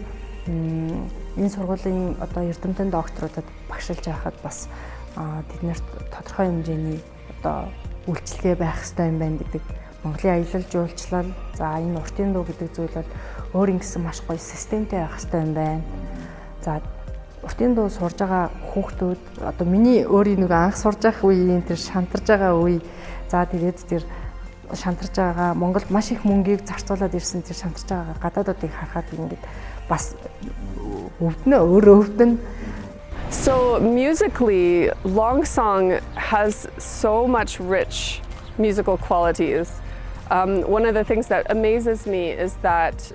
энэ сургуулийн одоо эрдэмтэн докторуудад багшилж байхад бас тэднэрт тодорхой хэмжээний одоо үйлчлэгээ байх хэрэгтэй юм байна гэдэг Монголын аялал жуулчлал за энэ уртын дуу гэдэг зүйл бол өөр ингэсэн маш гоё системтэй байх хэрэгтэй юм байна. За уртын дуу сурж байгаа хүүхдүүд одоо миний өөрийн нэг анх сурж байх үеийн тэр шантарж байгаа үе за тэгээд тэр шантарж байгаа Монголд маш их мөнгийг зарцуулаад ирсэн тэр шантарж байгаа гадаадуудыг харахад ингэж бас өвднө өөрөө өвдөн. So musically, Long Song has so much rich musical qualities. One of the things that amazes me is that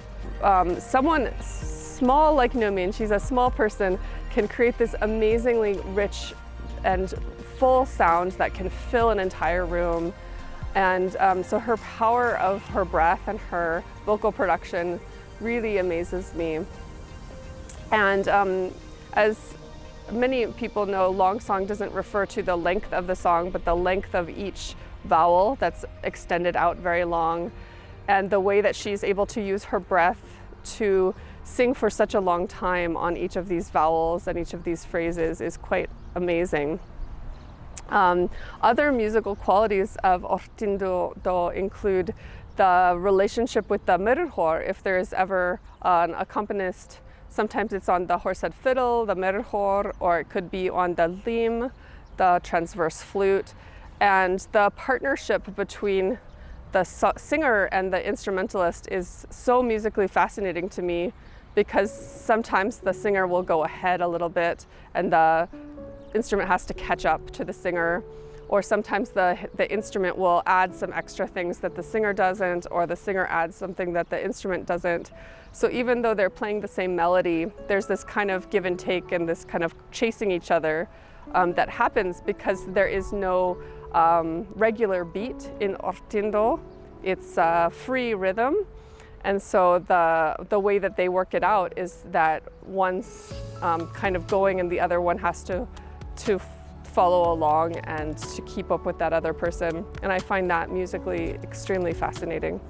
someone small like Nomi, and she's a small person, can create this amazingly rich and full sound that can fill an entire room. And so her power of her breath and her vocal production really amazes me. And as many people know, long song doesn't refer to the length of the song, but the length of each vowel that's extended out very long. And the way that she's able to use her breath to sing for such a long time on each of these vowels and each of these phrases is quite amazing. Other musical qualities of Ortin do include the relationship with the merhor. If there is ever an accompanist, sometimes it's on the horsehead fiddle, the merhor, or it could be on the lim, the transverse flute. And the partnership between the singer and the instrumentalist is so musically fascinating to me, because sometimes the singer will go ahead a little bit and the instrument has to catch up to the singer, or sometimes the instrument will add some extra things that the singer doesn't, or the singer adds something that the instrument doesn't. So even though they're playing the same melody, there's this kind of give and take and this kind of chasing each other that happens because there is no regular beat in Ortindo. It's a free rhythm. And so the way that they work it out is that one's kind of going and the other one has to follow along and to keep up with that other person. And I find that musically extremely fascinating.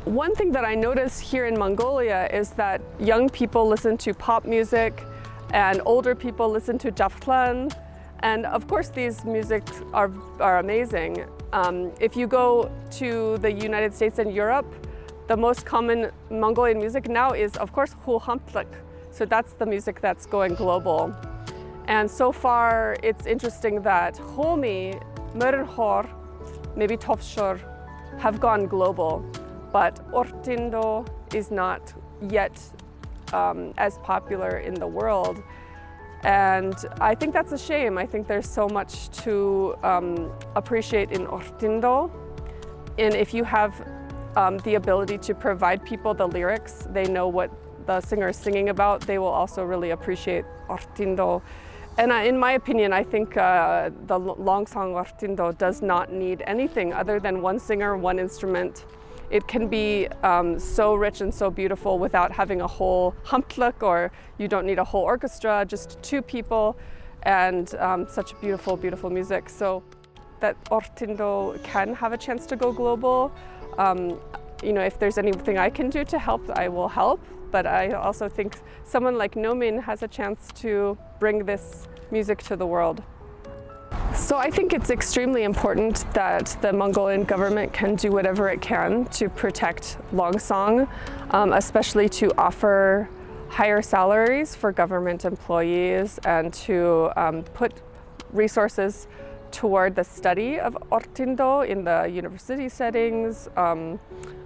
One thing that I notice here in Mongolia is that young people listen to pop music and older people listen to jaflan. And of course these musics are amazing. If you go to the United States and Europe, the most common Mongolian music now is of course Hulhamtlik. So that's the music that's going global. And so far it's interesting that Homi, Merhor, maybe Tofshur have gone global, but Ortindo is not yet as popular in the world. And I think that's a shame. I think there's so much to appreciate in Ortindo. And if you have the ability to provide people the lyrics. They know what the singer is singing about. They will also really appreciate Ortinto. And in my opinion, I think the long song Ortinto does not need anything other than one singer, one instrument. It can be so rich and so beautiful without having a whole hamtluk, or you don't need a whole orchestra, just two people, and such beautiful, beautiful music. So that Ortinto can have a chance to go global. If there's anything I can do to help, I will help. But I also think someone like Nomin has a chance to bring this music to the world. So I think it's extremely important that the Mongolian government can do whatever it can to protect Longsong, especially to offer higher salaries for government employees and to put resources toward the study of Ortinto in the university settings,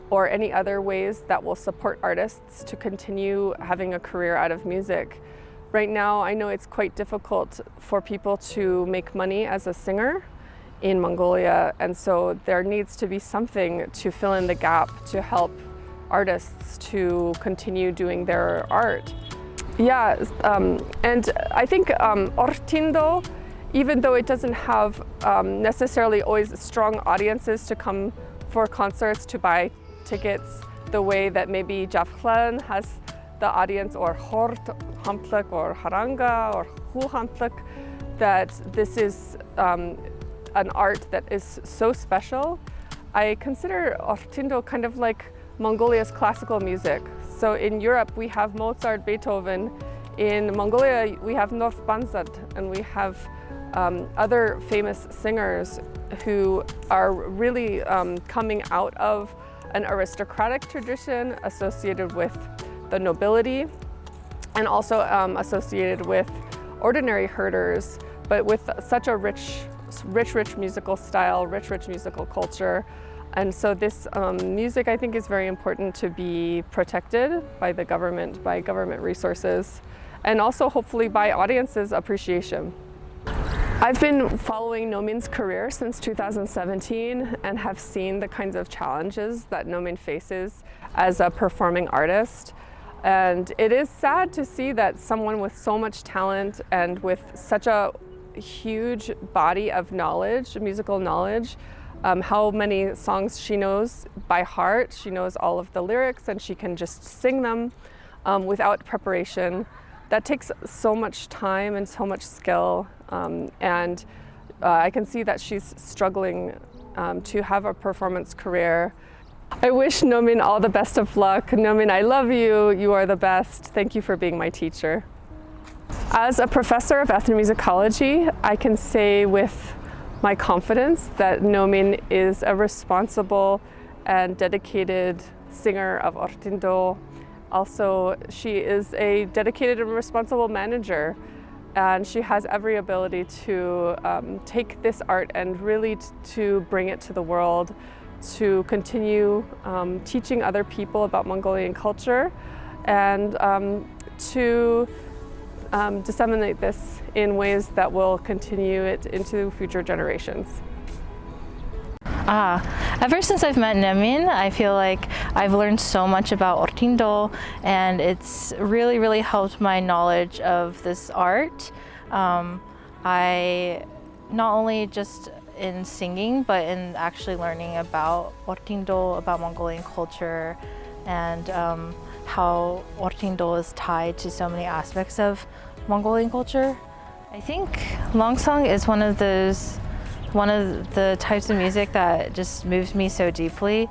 or any other ways that will support artists to continue having a career out of music. Right now, I know it's quite difficult for people to make money as a singer in Mongolia, and so there needs to be something to fill in the gap to help artists to continue doing their art. Yeah, and I think Ortinto, even though it doesn't have necessarily always strong audiences to come for concerts to buy tickets the way that maybe Jaflan has the audience, or Hort Hamtluk, or Haranga, or Hu Hamtluk, that this is an art that is so special. I consider Ortinto kind of like Mongolia's classical music. So in Europe we have Mozart, Beethoven. In Mongolia we have North Banzat, and we have other famous singers who are really coming out of an aristocratic tradition associated with the nobility, and also associated with ordinary herders, but with such a rich musical style, rich musical culture. And so this music, I think, is very important to be protected by the government, by government resources, and also hopefully by audiences' appreciation. I've been following Nomin's career since 2017 and have seen the kinds of challenges that Nomin faces as a performing artist. And it is sad to see that someone with so much talent and with such a huge body of knowledge, musical knowledge, how many songs she knows by heart. She knows all of the lyrics and she can just sing them without preparation. That takes so much time and so much skill, and I can see that she's struggling to have a performance career. I wish Nomin all the best of luck. Nomin, I love you. You are the best. Thank you for being my teacher. As a professor of ethnomusicology, I can say with my confidence that Nomin is a responsible and dedicated singer of Ortinto. Also, she is a dedicated and responsible manager, and she has every ability to take this art and really to bring it to the world, to continue teaching other people about Mongolian culture, and to disseminate this in ways that will continue it into future generations. Ever since I've met Nomin, I feel like I've learned so much about Ortinto, and it's really helped my knowledge of this art. I not only just in singing, but in actually learning about Ortinto, about Mongolian culture, and how Ortinto is tied to so many aspects of Mongolian culture. I think Longsong is one of the types of music that just moves me so deeply.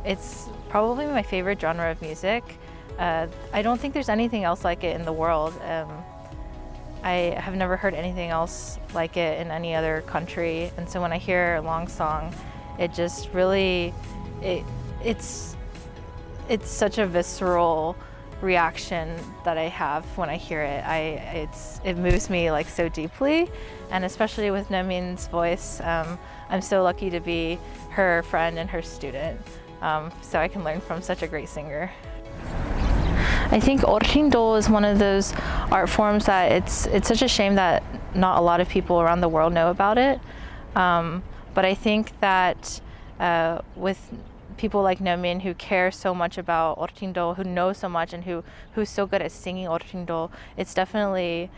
It's probably my favorite genre of music. I don't think there's anything else like it in the world. I have never heard anything else like it in any other country, and so when I hear Longsong, it just really, it's such a visceral reaction that I have when I hear it. It moves me like so deeply, and especially with Nomin's voice, I'm so lucky to be her friend and her student, so I can learn from such a great singer. I think Ortinto is one of those art forms that it's such a shame that not a lot of people around the world know about it, but I think that with people like Nomin who care so much about Ortindol, who know so much, and who's so good at singing Ortindol, it's definitely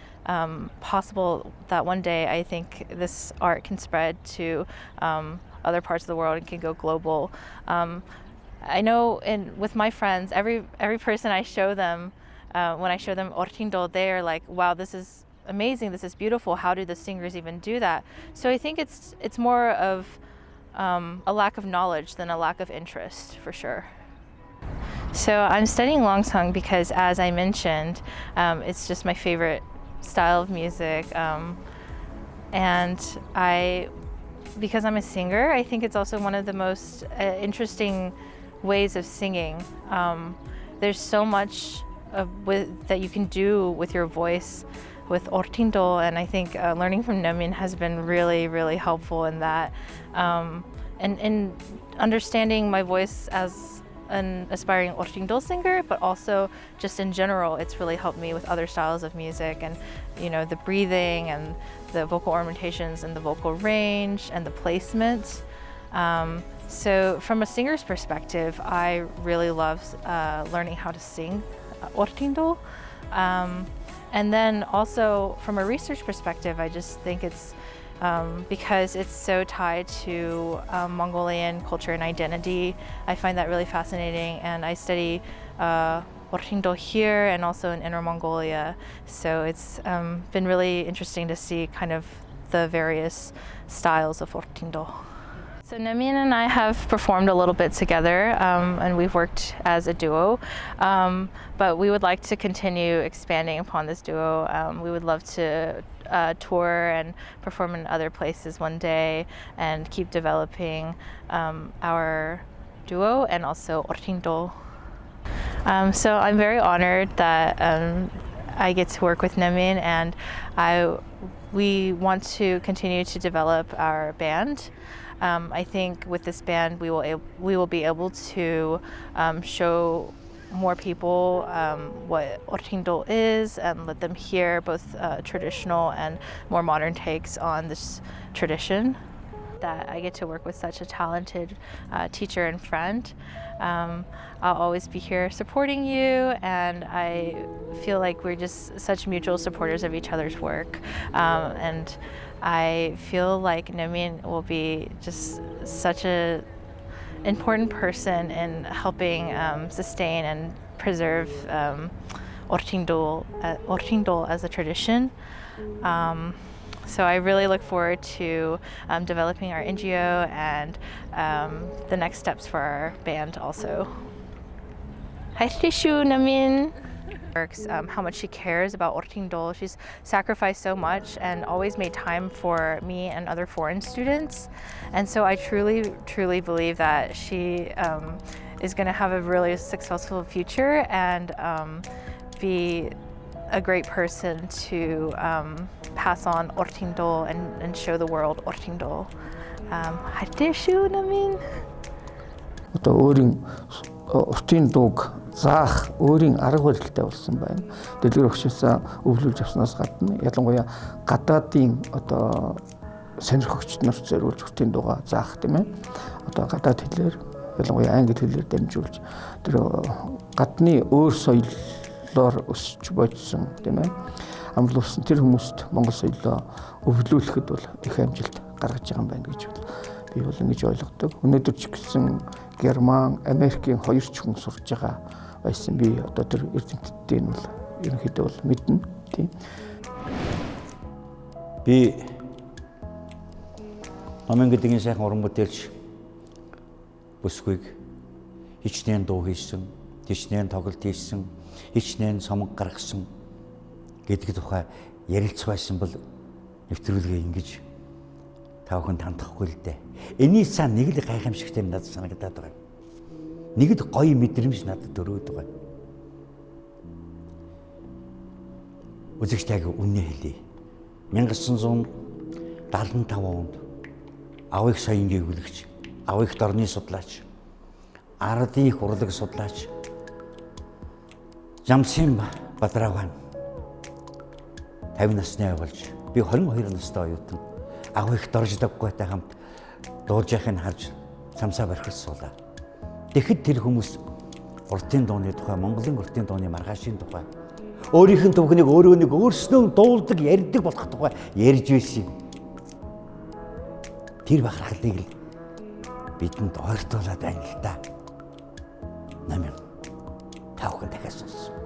possible that one day I think this art can spread to other parts of the world and can go global. I know with my friends, every person I show them, when I show them Ortindol, they're like, wow, this is amazing, this is beautiful, how do the singers even do that? So I think it's more of a lack of knowledge than a lack of interest, for sure. So I'm studying Longsong because, as I mentioned, it's just my favorite style of music, and because I'm a singer, I think it's also one of the most interesting ways of singing. There's so much that you can do with your voice with Ortindol, and I think learning from Nomin has been really, really helpful in that, and in understanding my voice as an aspiring Ortindol singer, but also just in general, it's really helped me with other styles of music, and the breathing and the vocal ornamentations and the vocal range and the placement. So from a singer's perspective, I really love learning how to sing Ortindol. And then also from a research perspective, I just think it's because it's so tied to Mongolian culture and identity. I find that really fascinating, and I study Ortindol here and also in Inner Mongolia. So it's been really interesting to see kind of the various styles of Ortindol. So Nomin and I have performed a little bit together, and we've worked as a duo, but we would like to continue expanding upon this duo. We would love to tour and perform in other places one day and keep developing our duo and also Ortindol. So I'm very honored that I get to work with Nomin, and we want to continue to develop our band. I think with this band we will be able to show more people what Ortindol is and let them hear both traditional and more modern takes on this tradition. That I get to work with such a talented teacher and friend. I'll always be here supporting you, and I feel like we're just such mutual supporters of each other's work. And I feel like Nomin will be just such an important person in helping sustain and preserve Ortindol as a tradition. So I really look forward to developing our NGO and the next steps for our band also. Hi Trishu Nomin. How much she cares about Ortindol. She's sacrificed so much and always made time for me and other foreign students. And so I truly, truly believe that she is going to have a really successful future and be a great person to pass on Ortindol and show the world Ortindol. Hartishu Nomin. Ortindog заах өөрийн арга барилтай болсон байна. Дэлгэр өгчөөсөө өвлүүлж авснаас гадна ялангуяа гадаадын сонирхогчд нарт зориулж Ortindog заах тийм ээ. Гадаад хэлээр ялангуяа англи хэлээр дамжуулж тэр гадны өөр соёлоор өсч бодсон тийм ээ. Амлуулсан тэр хүмүүст монгол соёлоо өвлүүлэхэд бол их амжилт гаргаж байгаа юм байна гэж би бол ингэж ойлгодог. Өнөөдөр ч гэсэн Герман, Америкийн хоёрч хүн сурж байгаа байсан. Би тэр эрдэмтдийн бол ерөнхийдөө бол мэднэ тийм. Би Nomin гэдгийн сайхан уран бүтээлч бүсгүйг хичнээн дуу хийсэн, хичнээн тоглолт хийсэн, хичнээн сомог гаргасан гэдэг тухай ярилцсан байсан бол нэвтрүүлгээ ингэж та бүхэн тандахгүй л дээ. Энийн цаана нэг л гайхамшигтай надад санагдаад байгаа. Нэг л гоё мэдрэмж надад өрөөд байгаа. Үзэгчтэйг үнэ хэлье. 1975 онд Авыг соёнгийн хөлөгч, Авыг дорны судлаач, Ардын их урлаг судлаач Жамсин Бадраган 50 насны болж би 22 настай оюутан Авыг дорждаггүйтэй хамт дуулж яхахыг харж самсаа бархирсуулаа. Тэгэхэд тэр хүмүүс уртын дууны тухай, Монголын уртын дууны маргаашийн тухай, өөрийнх нь түүхнийг өөрөө нэг өөрснөө дуулдаг, ярьдаг болох тухай ярьж байсан юм. Тэр бахархлыг л бидэнд ойртуулад байна л да. Намын тавхан дахиад сонсон.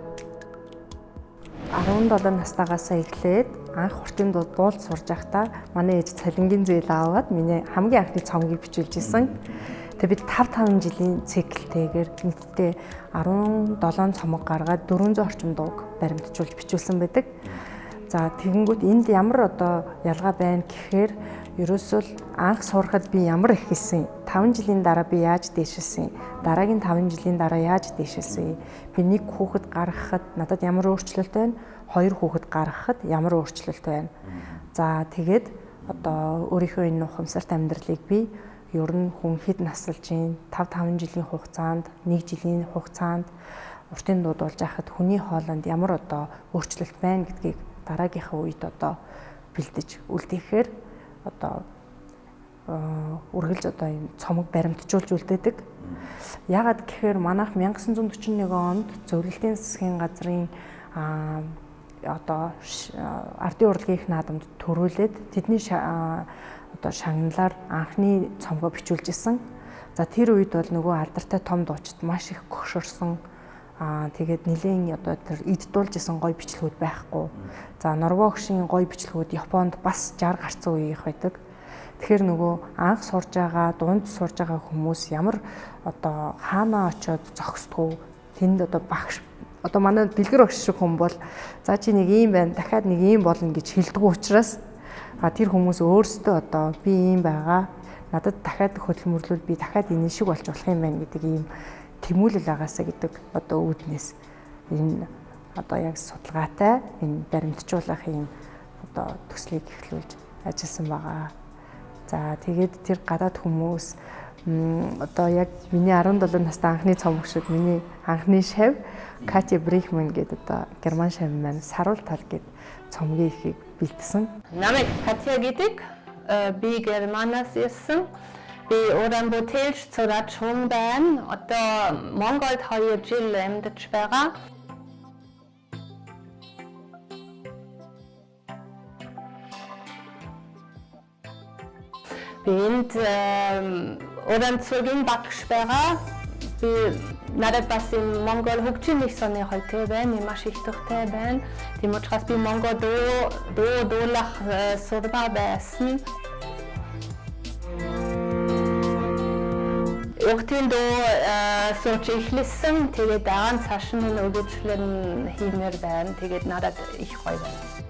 17 настайгаас эхлээд анх уртын дуулж сурж байхдаа манай ээж цалингийн зээл аваад миний хамгийн анхны цомгийг бичүүлж исэн. Тэгээ бид 5 жилийн циклтэйгээр нийтдээ 17 цомог гаргаад 400 орчим дууг баримтжуулж бичүүлсэн байдаг. За тэгэнгүүт энд ямар одоо ялгаа байна гэхээр ерөөсөө анх сурахад би ямар их хийсэн, 5 жилийн дараа би яаж дээшилсэн, дараагийн 5 жилийн дараа яаж дээшилсэн, би нэг хүүхэд гаргахад надад ямар өөрчлөлт байна, 2 хүүхэд гаргахад ямар өөрчлөлт байна. За тэгээд одоо өөрийнхөө энэ ухамсарт амьдралыг би ер нь хүн хэд насалж ийн 5 жилийн хугацаанд, 1 жилийн хугацаанд уртын дууд болж байхад хүний хоолойнд ямар одоо өөрчлөлт байна гэдгийг дараагийнхаа үед одоо бэлдэж үлдээхээр одоо үргэлж одоо юм цомог баримтжуулж үлдээдэг. Яагаад гэхээр манайх 1941 онд зөвлөлтийн засгийн газрын одоо ардын урлагийн их наадамд төрүүлээд тэдний одоо шагналаар анхны цомгоо бичүүлж исэн. За тэр үед бол нөгөө алдартай том дуучид маш их гогшорсон. Тэгээд нэлийн одоо тэр эд дуулж исэн гоё бичлэгүүд байхгүй. За Норвегийн гоё бичлэгүүд Японд бас 60 гарцсан үе их байдаг. Тэгэхээр нөгөө анх сурж байгаа, дунд сурж байгаа хүмүүс ямар одоо хаанаа очиод зогсдгоо тэнд одоо багш одоо манай дэлгэр багш шиг хүн бол за чи нэг юм байна, дахиад нэг юм болно гэж хэлдэг учраас тэр хүмүүс өөрсдөө одоо би ийм байгаа, надад дахиад хөдөлмөрлөл би дахиад энэ шиг болж болох юм байна гэдэг ийм тэмүүлэл агаасаа гэдэг одоо үүднээс энэ одоо яг судалгаатай энэ баримтжуулах юм одоо төслийг эхлүүлж ажилласан байгаа. За тэгээд тэр гадаад хүмүүс одоо яг миний 17 настай анхны цомог шиг миний анхны шав Катя Брихман гэдэг одоо герман шав маань саруул тал гэдэг цомгийн ихийг бэлдсэн. Намайг Катя гэдэг. Би германаас ирсэн. Би Улаанбаатарт сурсан байна. Одоо Монголд 2 жил амьдарч байгаа. Би энд Улаанбаатарын багш байгаа. Би надад бас Монгол хөгжлийн их сонирхол хайтай байна. Маш их дуртай байна. Тийм учраас би Монгол дуулах сурбаа байсан. Уртын дуу сурч эхлэсэн. Тэгээд дараа нь цааш нь өгөөжлөн хиймээр байна. Тэгээд надад их гоё байна.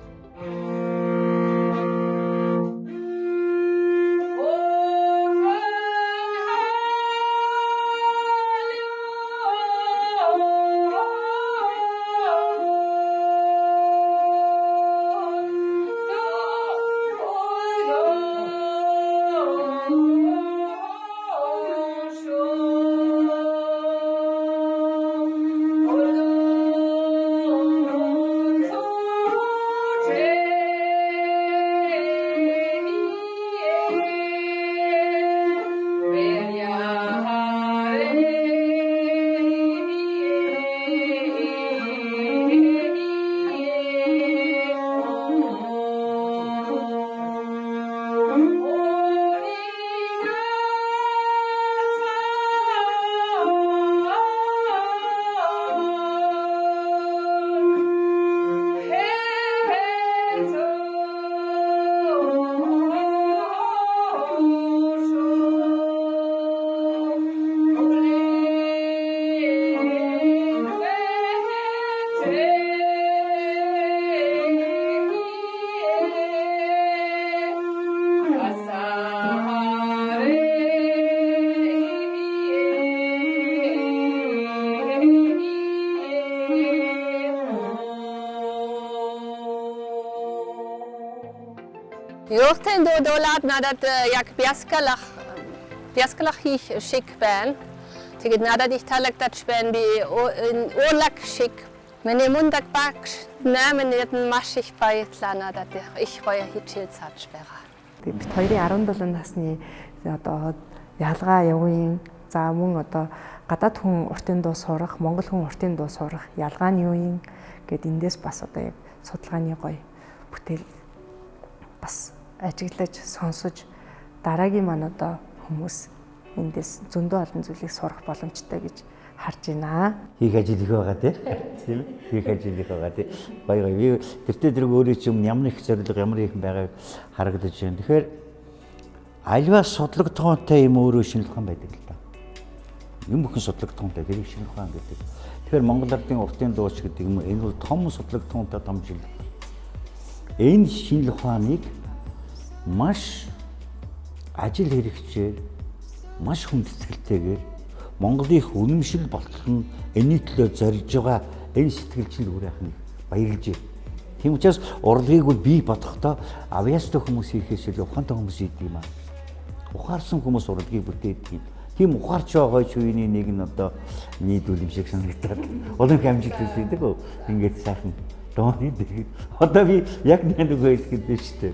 Уртын дуу дуулаад надад яг бяскалах хийх шиг байна. Тэгээд надад их таалагдаж байна. Би урлаг шиг. Миний мундаг багш нэмээд маш их баярлалаа надад их гоё хичээл зааж байгаа. Бид хоёрын 17 насны одоо ялгаа явын За мөн одоо гадаад хүн уртын дуу сурах, монгол хүн уртын дуу сурах ялгаа нь юу юм гэд эндээс бас одоо яг судалгааны гоё бүтээл бас ажиглаж сонсож дараагийн маань одоо хүмүүс эндээс зөндөө олон зүйлийг сурах боломжтой гэж харж байна. Хийх ажил их байгаа тийм. Хийх ажил их байгаа тийм. Гоё. Тэртээ зэрэг өөрөө ч юм ямар их зорилго ямар их байгааг харагдаж байна. Тэгэхээр альва судлагдтойгонтой юм өөрөө шинжлэх ухаан байдаг л да. Юм бүхэн судлагдтойгонтой тэрийг шинжлэх ухаан гэдэг. Тэгэхээр Монгол ардын уртын дууч гэдэг юм энэ бол том судлагдтойгонтой том жил. Энэ шинжлэх ухааныг маш ажил хэрэгчээр маш хүндэтгэлтэйгээр Монголын үнэмшил болтол нь энэний төлөө зорж байгаа энэ сэтгэлжил үрээхэн баярлж байна. Тийм учраас урлагийг бол бий бодохдоо авьяастай хүмүүс хийхээс илүү ухаантай хүмүүс хийдэг юм аа. Ухаарсан хүмүүс урлагийг бүтээдэг юм. Тийм ухаарч байгаа ч үеийн нэг нь одоо нийлүүл юм шиг санагдаад олон их амжилт үздэг үү. Ингээд сайхан дооны дээр. Одоо би яг нэг хэлэхэд дээ шүү дээ.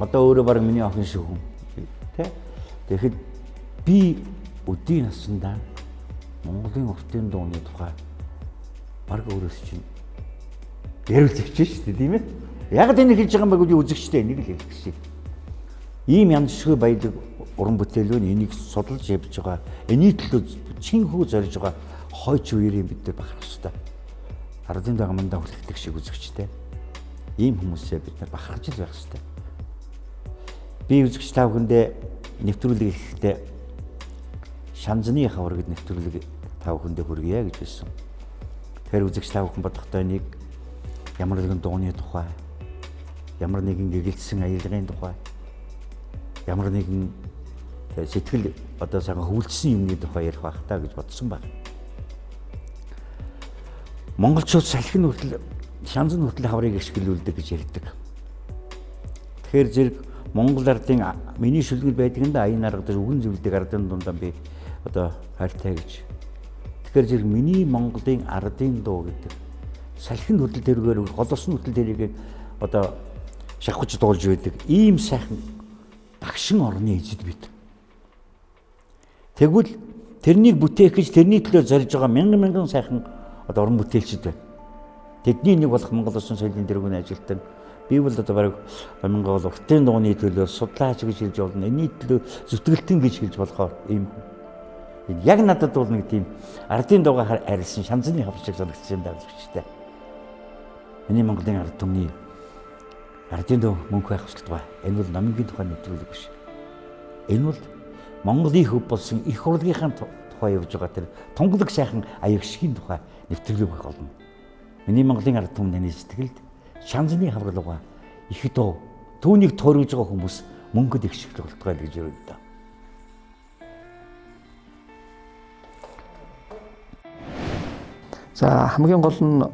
Одоо өөрөө баг миний охин шүү хүн. Тэ? Тэгэхэд би өдийн насандаа Монголын уртын дууны тухай баг өөрөөс чинь ярил зэвчээ шүү дээ, тийм ээ. Яг энэ хэлж байгаа юм байг үл үзэгчтэй нэг л хэлэх шиг. Ийм янзшгүй баялаг уран бүтээлүүд энийг судалж явж байгаа. Эний төлөө чинхүү зорж байгаа хойч үеэрийн бид нар бахарх хэрэгтэй. Ардын дагамдаа хүлэгдэх шиг үзэгчтэй. Ийм хүмүүсээ бид нар бахархаж л байх хэрэгтэй. Би үзэгч тав хүндээ нэвтрүүлэг хийхдээ шанзны хавар гэд нэвтрүүлэг тав хүндээ хүргье гэж хэлсэн. Тэгэхээр үзэгч тав хүн бодохдоо нэг ямар нэгэн дууны тухай, ямар нэгэн гэгэлцсэн аялгын тухай, ямар нэгэн сэтгэл одоо сайхан хөвөлдсөн юмны тухай ярих байх таа гэж бодсон байна. Монголчууд салхин хүртэл шанзан хүртэл хаврыг ашиглуулдаг гэж ярьдаг. Тэгэхээр зэрэг Монгол ардын миний шүлгэл байдаг нь аян аргадаж үгэн зөвлөдөг ардын дундаа би одоо хайртай гэж. Тэгэхээр зэрэг миний Монголын ардын дуу гэдэг салхин хүртэл тэргээр голосон хүртэл тэрийг одоо шавхаж дуулж байдаг ийм сайхан багшин орны эзэд бид. Тэгвэл тэрнийг бүтээх гэж тэрний төлөө зорж байгаа мянган сайхан одоо орон бүтээлчд байна. Тэдний нэг болох Монгол Улсын соёлын тэргүүний ажилтан би бол одоо бараг Монгол уртын дууны төлөө судлаач гэж хэлж болно. Энэний төлөө зүтгэлтэн гэж хэлж болохоор ийм яг надад бол нэг тийм ардын дуугаар арилсан шанзны хавар шиг санагдаж байна даа. Миний Монголын ард түмний ардын дуу мөнх байх хүсэлтэй. Энэ бол номынгийн тухай нэвтрүүлэг биш. Энэ бол Монголын хөв болсон их урлагийнхаа тухай явж байгаа тэр тунгалаг сайхан аягшгийн тухай нэвтрүүлэг байх болно. Миний Монголын ард түмний сэтгэлд шанзны хавралгаа их дуу түүнийг төрөж байгаа хүмүүс мөнгөд их шиг болтгой гэж юу гэдэг. За хамгийн гол нь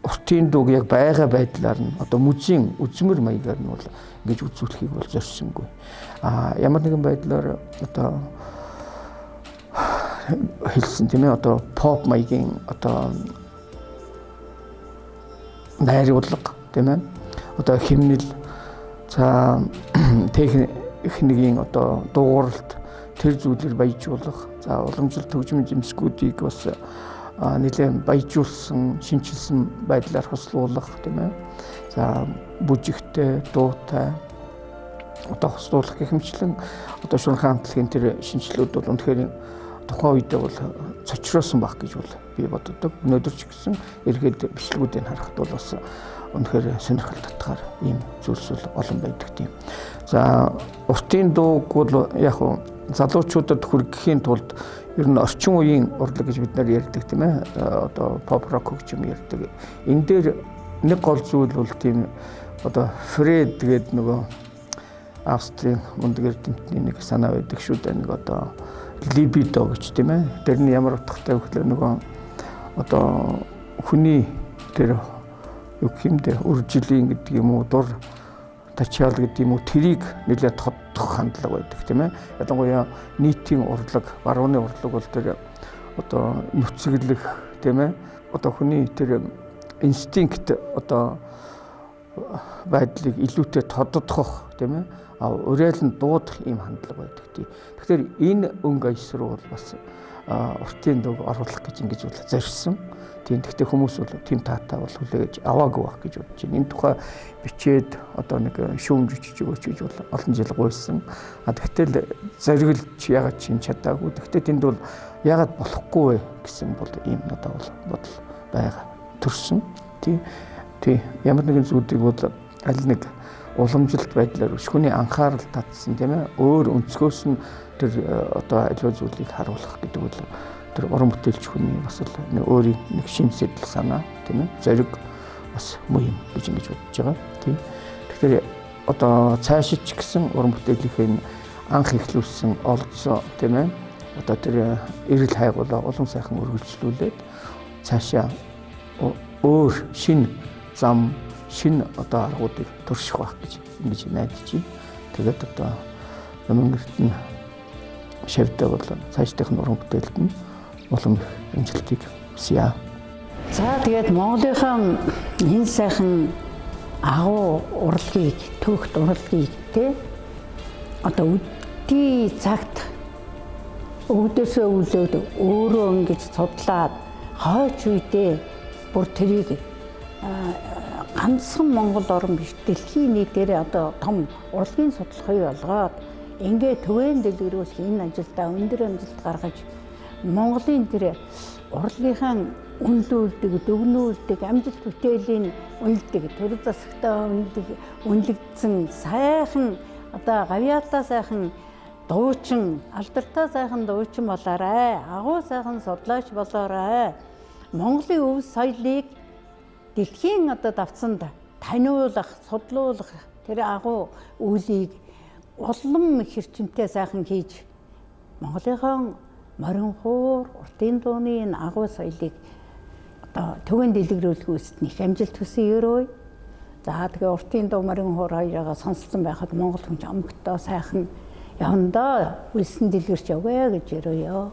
уртын дууг яг байгаа байдлаар нь одоо мужийн үзмэр маягаар нь бол ингэж үзүүлэхийг бол зорьсонгүй. Ямар нэгэн байдлаар одоо хэлсэн тийм ээ одоо pop маягийн одоо найруулга тийм ээ одоо химнэл за техникийн одоо дуугаралт тэр зүйлээр баяжуулах за уламжлалт хөгжмийн жимсгүүдийг бас нэлээд баяжуулсан шинчилсэн байдлаар хослуулах тийм ээ за бүжигтэй дуутай одоо хослуулах гэх мэтчлэн одоо шунхан хамтлагийн тэр шинжилүүд бол үнэхээр тухайн үедээ бол цочроосон байх гэж бол би боддог. Өнөөдөр ч гэсэн эргээд бичлэгүүдийг харахад бол бас үнэхээр сонирхол татгаар ийм зүйлс бол олон байдаг тийм. За уртын дууг бол яг залуучуудад хүргэхийн тулд ер нь орчин үеийн урлаг гэж бид нар ярьдаг тийм ээ. Одоо pop rock хөгжим ярьдаг. Энэ дээр нэг гол зүйл бол тийм одоо Фред гэдэг нөгөө Австрийн мундаг эрдэмтний нэг санаа байдаг шүү дээ. Нэг одоо либидо гэж тийм ээ. Тэр нь ямар утгатай вэ гэхээр нөгөө одоо хүний тэр юу гэмдэ үржилийн гэдэг юм уу дур тачаал гэдэг юм уу тэрийг нэлээд тодтох хандлага байдаг тийм ээ. Ялангуяа нийтийн урлаг, барууны урлаг бол тэр одоо нүцгэлэх тийм ээ. Одоо хүний тэр инстинкт одоо байдлыг илүүтэй тодотгох тийм ээ уриалан дуудах ийм хандлага байдаг тий. Тэгэхээр энэ өнгө аяс руу бол бас уртын дөг оруулах гэж ингэж бол зорьсон. Тийм гэхдээ хүмүүс бол тийм таатай бол хүлээж аваагүй байх гэж бодож байна. Энэ тухай бичээд одоо нэг шүүмж бичиж өгөөч гэж бол олон жил гуйсан. Тэгтэл зориглж ягаад чинь чадаагүй. Гэхдээ тэнд бол ягаад болохгүй вэ гэсэн бол ийм надад бол бодол байгаа төрсөн. Тий ямар нэгэн зүйлийг бол аль нэг уламжилт байдлаар өшгөний анхаарал татсан тийм ээ өөр өнцгөөс нь тэр одоо аливаа зүйлийг харуулах гэдэг бол тэр уран бүтээлч хүний бас л өөрийн нэг шин сэтэл санаа тийм ээ зориг бас муу юм гэж ингэж бодож байгаа тийм. Тэгэхээр одоо цаашид ч гэсэн уран бүтээлийнхээ анх эхлүүлсэн олдсон тийм ээ одоо тэр эрэл хайгуулаа улам сайхан үргэлжлүүлээд цаашаа өөр шин зам шин одоо аргуудыг турших байх гэж ингэж найдаж байна. Тэгээд одоо Намын эрдэнэ шавьтай бол цаашдын уран бүтээлд нь улам их амжилтыг хүсье. За тэгээд Монголынхан энэ сайхан агуу урлагийг төвхт урлагийг те одоо үдий цагт өвдөсөө үлөөд өөрөө ингэж судлаад хойч үедээ бүр тэрийг ганцхан Монгол орн биш дэлхийн нийтээр одоо том урлагийн судалгыг олгоод ингээд төвийн дэлгэрүүлэх энэ ажилдаа өндөр амжилт гаргаж Монголын тэр урлагийнхаа үнэлүүлдэг, дүгнүүлдэг, амжилт бүтээлийн үнэлдэг, төр засагтаа үнэлэгдсэн сайхан одоо гавьяатаа сайхан дуучин, алдартай сайхан дуучин болоорой, агуу сайхан судлаач болоорой. Монголын өв соёлыг дэлхийн одоо давцанд таниулах, судлуулах тэр агуу үйлийг улам хэрчмтэй сайхан хийж Монголынхон морин хуур, уртын дууны энэ агуу соёлыг одоо төвийн дэлгэрүүлэх үүсэлд их амжилт хүсье өрөө. За тэгээ уртын дуу морин хуур хоёроо сонссон байхад Монгол хүн амгтаа сайхан явандаа үлсэн дэлгэрч яваа гэж өрөөё.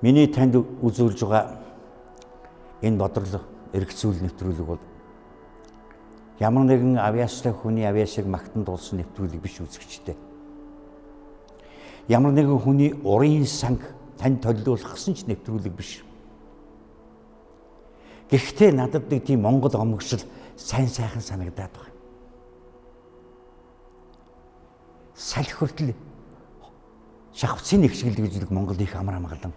Миний танд үзүүлж байгаа энэ бодрол эргэцүүл нэвтрүүлэг бол ямар нэгэн авьяастай хүний авьяасыг магтан дуулсан нэвтрүүлэг биш үзэгчтэй. Ямар нэгэн хүний урын санг тань толиулсан ч нэвтрүүлэг биш. Гэхдээ надад нэг тийм Монгол омгшил сайн сайхан санагдаад байна. Салхи хүртэл шахавцын нэгшгэлдэг гэж Монгол их амар амгалан.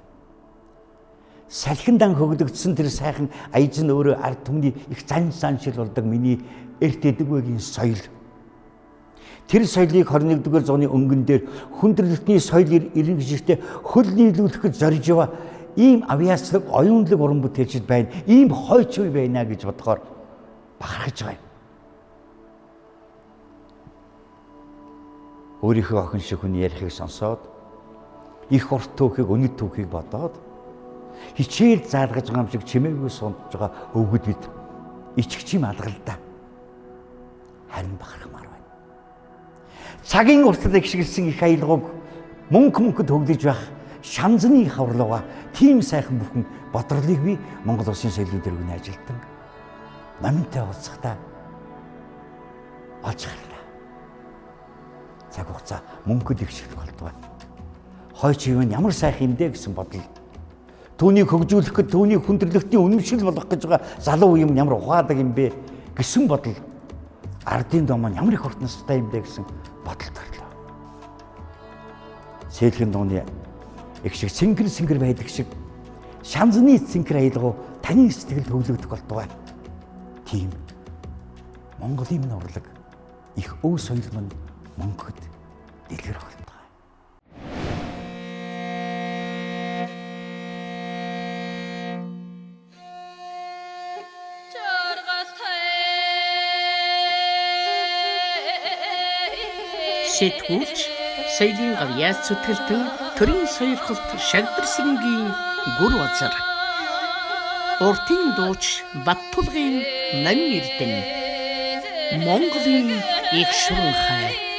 Салхиндан хөглөгдсөн тэр сайхан аяж нь өөрөө ард түмний их заншил болдог миний эрт эдэгвэгийн соёл. Тэр соёлыг 21-р зууны өнгөн дээр хүндрэлтний соёл ирэн гişгтээ хөл нийлүүлэхэд зорж яваа ийм авьяаслаг оюунлаг уран бүтээлчд байна. Ийм хойч үе байна гэж бодохоор бахархаж байгаа юм. Өөрийнхөө охин шиг хүний ярихыг сонсоод их урт түүхийг үнэт түүхийг бодоод хичээл заалгаж байгаа юм шиг чимээгүй сундж байгаа өвгөд бид ичгч юм алгалдаа. Харин бахархмаар байна. Цагийн уртад гიშгэлсэн их аялгауг мөнхөд хөглөж байх шанзны хаврлууга тийм сайхан бүхэн бодрлыг би Монгол Улсын соёлын дэргэний ажилтан намтай уулзахдаа олж харлаа. Цаг хугацаа мөнхөд гიშгэх болдгоо. Хойч юу нь ямар сайхан юм дээ гэсэн бодол. Түүнийг хөгжүүлэх гэд түүнийг хүндрэлтний үнэмшил болгох гэж байгаа залуу юм ямар ухаадаг юм бэ гэсэн бодол. Ардын дом маань ямар их урт настай юм бэ гэсэн бодол төрлөө. Сэлхэн дууны их шиг цэнгэр байдаг шиг шанзны цэнгэр аялгау таны сэтгэл төвлөгдөх болтугай. Тийм Монголын минь урлаг их өв соёл маань Монголд дэлгэрэх болтугай. Сэтгүүлч соёлын гавьяас зүтгэлтэн төрийн соёлхолт шагдарсангийн гүр базар. Уртын дууч Баттулгын Намын эрдэнэ Монголын их шуран хай.